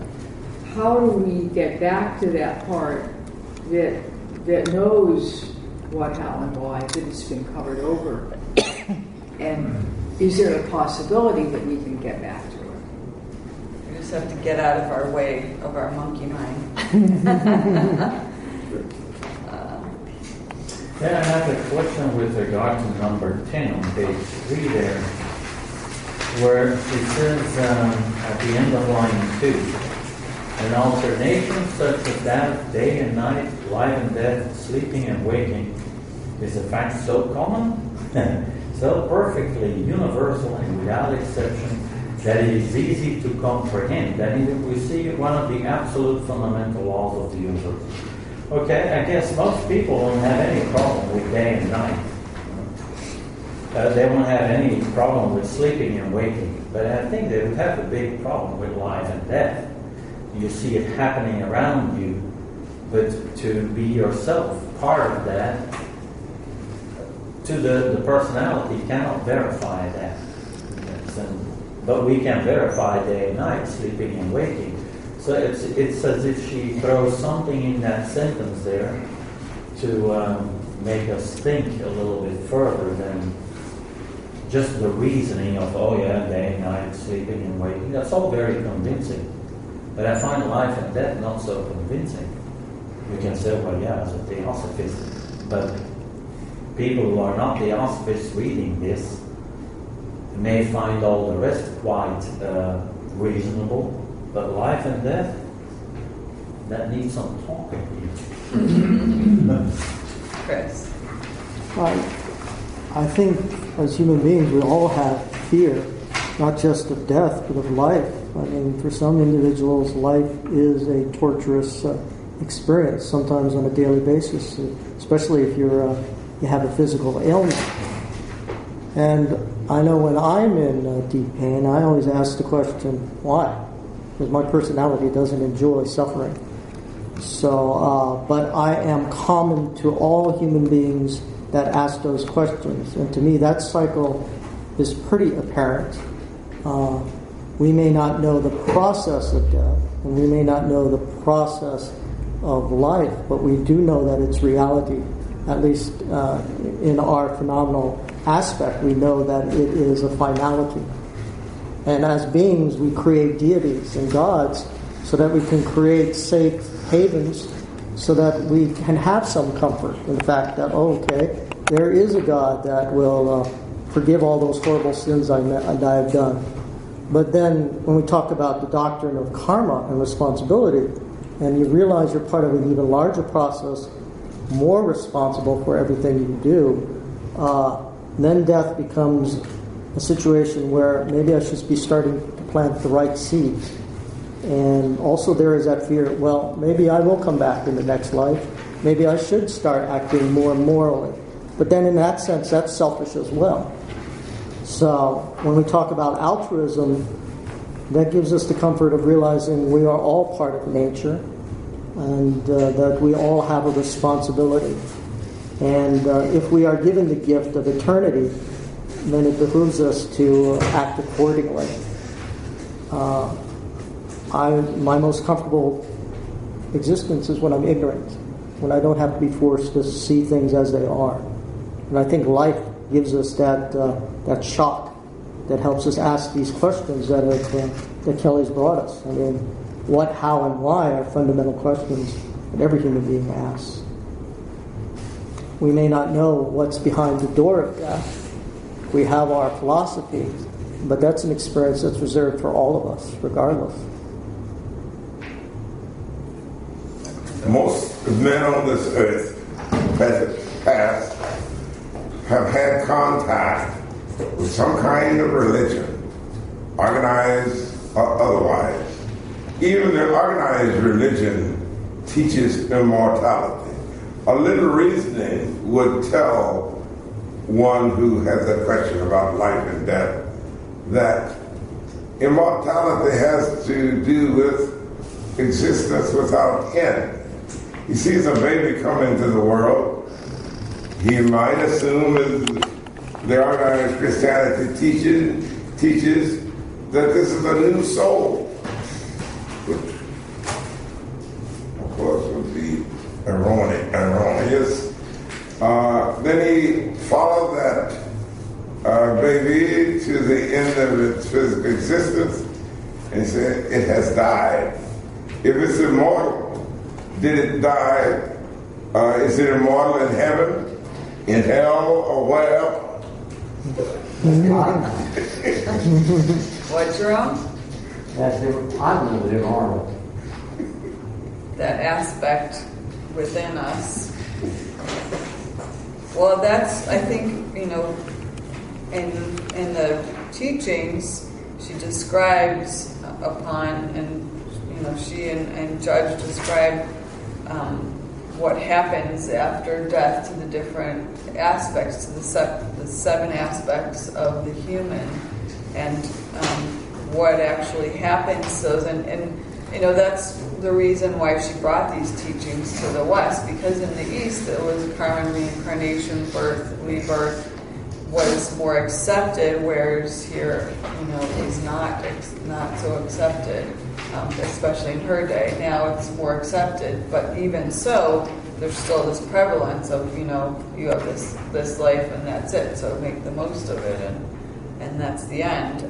how do we get back to that part that knows what, how, and why, that it's been covered over? And is there a possibility that we can get back to it? We just have to get out of our way, of our monkey mind. Then I have a question with regard to number 10 on page 3 there, where it says at the end of line 2, an alternation such as that of day and night, life and death, sleeping and waking, is a fact so common, so perfectly universal and without exception, that it is easy to comprehend, that even we see one of the absolute fundamental laws of the universe. Okay, I guess most people don't have any problem with day and night. They won't have any problem with sleeping and waking, but I think they would have a big problem with life and death. You see it happening around you, but to be yourself part of that, to the personality cannot verify that. But we can verify day and night, sleeping and waking. So it's as if she throws something in that sentence there to make us think a little bit further than just the reasoning of, day and night, sleeping and waking. That's all very convincing. But I find life and death not so convincing. You can say, as a Theosophist. But people who are not Theosophists reading this may find all the rest quite reasonable. But life and death, that needs some talking. Chris? I think as human beings we all have fear, not just of death, but of life. I mean, for some individuals, life is a torturous experience, sometimes on a daily basis, especially if you have a physical ailment. And I know when I'm in deep pain, I always ask the question, why? Because my personality doesn't enjoy suffering. So, but I am common to all human beings that ask those questions. And to me, that cycle is pretty apparent. We may not know the process of death, and we may not know the process of life, but we do know that it's reality. At least in our phenomenal aspect, we know that it is a finality. And as beings, we create deities and gods so that we can create safe havens, so that we can have some comfort in the fact that, there is a God that will forgive all those horrible sins I have done. But then when we talk about the doctrine of karma and responsibility, and you realize you're part of an even larger process, more responsible for everything you do, then death becomes a situation where maybe I should be starting to plant the right seeds. And also there is that fear, well, maybe I will come back in the next life. Maybe I should start acting more morally. But then in that sense, that's selfish as well. So when we talk about altruism, that gives us the comfort of realizing we are all part of nature, and that we all have a responsibility. And if we are given the gift of eternity, then it behooves us to act accordingly. My most comfortable existence is when I'm ignorant, when I don't have to be forced to see things as they are. And I think life gives us that shock that helps us ask these questions that Kelly's brought us. I mean, what, how, and why are fundamental questions that every human being asks. We may not know what's behind the door of death. We have our philosophy, but that's an experience that's reserved for all of us, regardless. Most men on this earth past have had contact with some kind of religion, organized or otherwise. Even the organized religion teaches immortality. A little reasoning would tell one who has a question about life and death that immortality has to do with existence without end. He sees a baby come into the world. He might assume, as the organized Christianity teaches that this is a new soul, which of course would be erroneous. Then he followed that baby to the end of its physical existence and said, it has died. If it's immortal, did it die? Is it immortal in heaven, in hell, or wherever? What, Jerome? That's different. I believe it's immortal. That aspect within us. Well, that's, I think, in the teachings, she describes upon, and she and Judge describe what happens after death to the different aspects, to the seven aspects of the human, and what actually happens to those. And that's the reason why she brought these teachings to the West, because in the East it was karma, reincarnation, birth, rebirth was more accepted, whereas here, is not so accepted. Especially in her day. Now it's more accepted, but even so, there's still this prevalence of, you have this life and that's it, so make the most of it, and that's the end.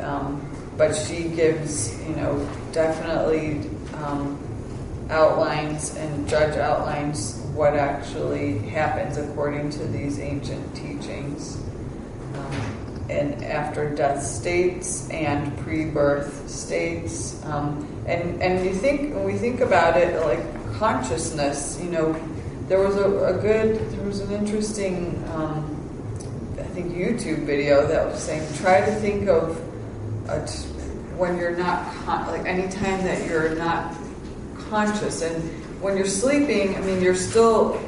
But she gives, definitely outlines, and Judge outlines what actually happens according to these ancient teachings. And after death states and pre-birth states, and when we think about it, like consciousness, there was an interesting, I think YouTube video that was saying, try to think of when you're not anytime that you're not conscious, and when you're sleeping, you're still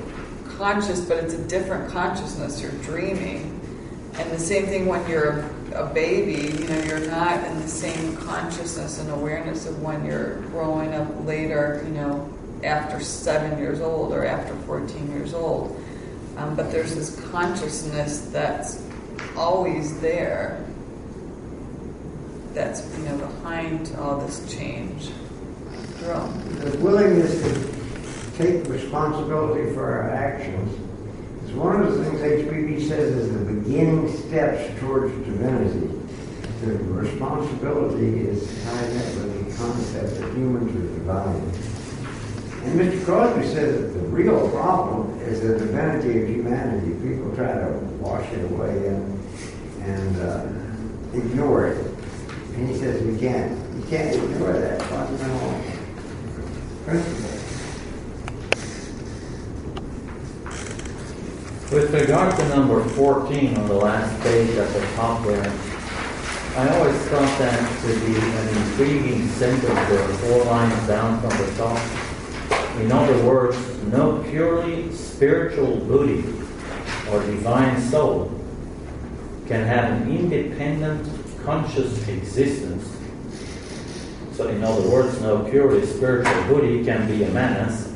conscious, but it's a different consciousness. You're dreaming. And the same thing when you're a baby, you're not in the same consciousness and awareness of when you're growing up later, after 7 years old or after 14 years old. But there's this consciousness that's always there, that's behind all this change. Jerome? The willingness to take responsibility for our actions is one of the things HPB says is the beginning steps towards divinity. The responsibility is tied up with the concept that humans are divine. And Mr. Crosby says that the real problem is the divinity of humanity. People try to wash it away and ignore it. And he says we can't. You can't ignore that fundamental principle. With regard to number 14 on the last page at the top there, I always thought that to be an intriguing sentence there, 4 lines down from the top. In other words, no purely spiritual Buddhi or divine soul can have an independent conscious existence. So in other words, no purely spiritual Buddhi can be a manas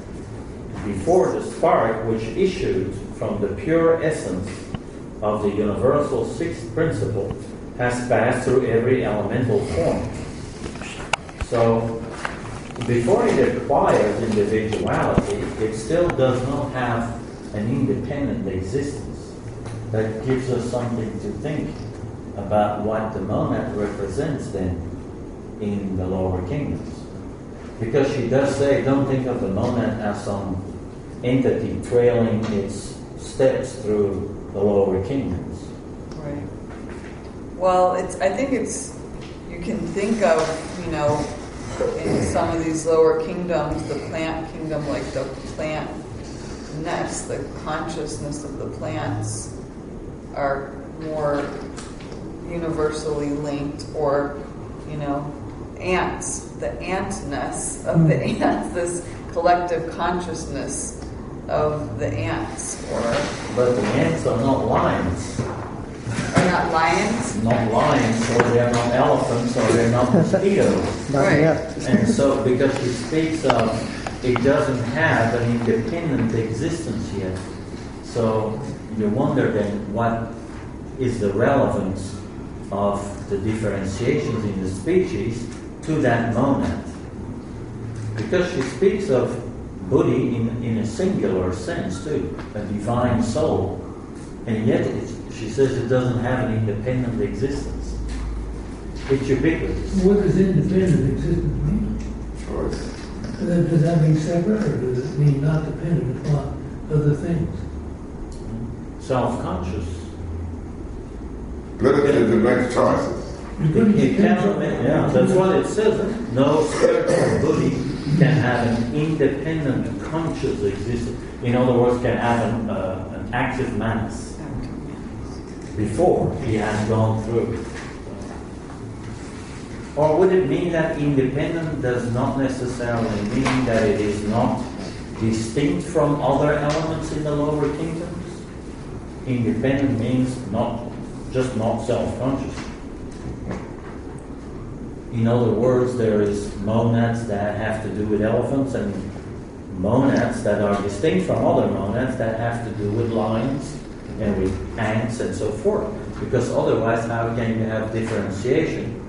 before the spark which issued from the pure essence of the universal sixth principle has passed through every elemental form. So before it acquires individuality, it still does not have an independent existence. That gives us something to think about what the monad represents then in the lower kingdoms. Because she does say, don't think of the monad as some entity trailing its steps through the lower kingdoms. Right. Well, I think you can think of, in some of these lower kingdoms, the plant kingdom, like the plant nest, the consciousness of the plants are more universally linked, or, ants, the antness of the ants, this collective consciousness of the ants. But the ants are not lions. Are not lions? Not lions, or they're not elephants, or they're not mosquitoes. Not yet. And so, because he speaks of, it doesn't have an independent existence yet. So, you wonder then, what is the relevance of the differentiations in the species to that monad? Because she speaks of Buddhi in a singular sense too, a divine soul, and yet she says it doesn't have an independent existence. It's ubiquitous. What does independent existence mean? Does that mean separate, or does it mean not dependent upon other things? Self-conscious. Liberty to make choices. It cannot make, yeah, that's what it says. No spiritual Buddhi can have an independent conscious existence. In other words, can have an active manas before he has gone through. Or would it mean that independent does not necessarily mean that it is not distinct from other elements in the lower kingdoms? Independent means not self-conscious. In other words, there is monads that have to do with elephants, and monads that are distinct from other monads that have to do with lions and with ants and so forth. Because otherwise, how can you have differentiation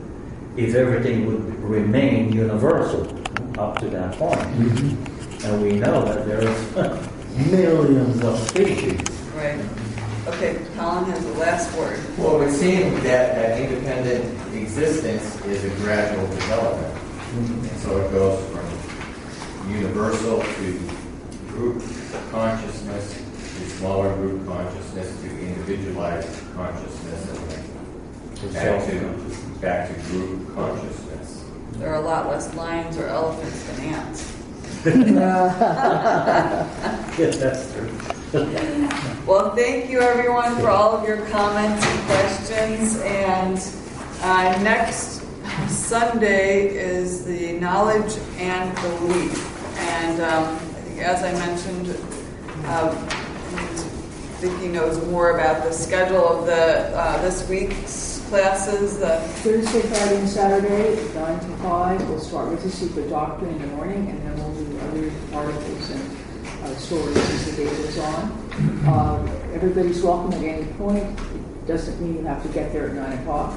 if everything would remain universal up to that point? Mm-hmm. And we know that there is millions of species. Right. Okay, Colin has the last word. Well, it would seem that independent existence is a gradual development. Mm-hmm. And so it goes from universal to group consciousness, to smaller group consciousness, to individualized consciousness, and back to group consciousness. There are a lot less lions or elephants than ants. Yes, that's true. Well, thank you everyone for all of your comments and questions. And next Sunday is the knowledge and belief. And I think, as I mentioned, Vicki knows more about the schedule of the this week's classes? Thursday, Friday, and Saturday, 9 to 5. We'll start with the secret doctrine in the morning, and then we'll do other articles and stories as the day goes on. Everybody's welcome at any point. It doesn't mean you have to get there at 9 o'clock.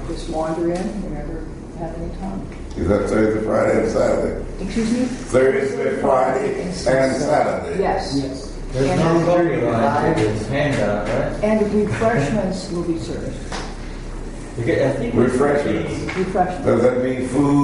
Just wander in whenever you have any time. Is that Thursday, Friday, and Saturday? Excuse me? Thursday, Friday, and Saturday. Yes. There's And- no copyright to this handout, right? And refreshments will be served. I think Refreshments. Refreshments. Does that mean food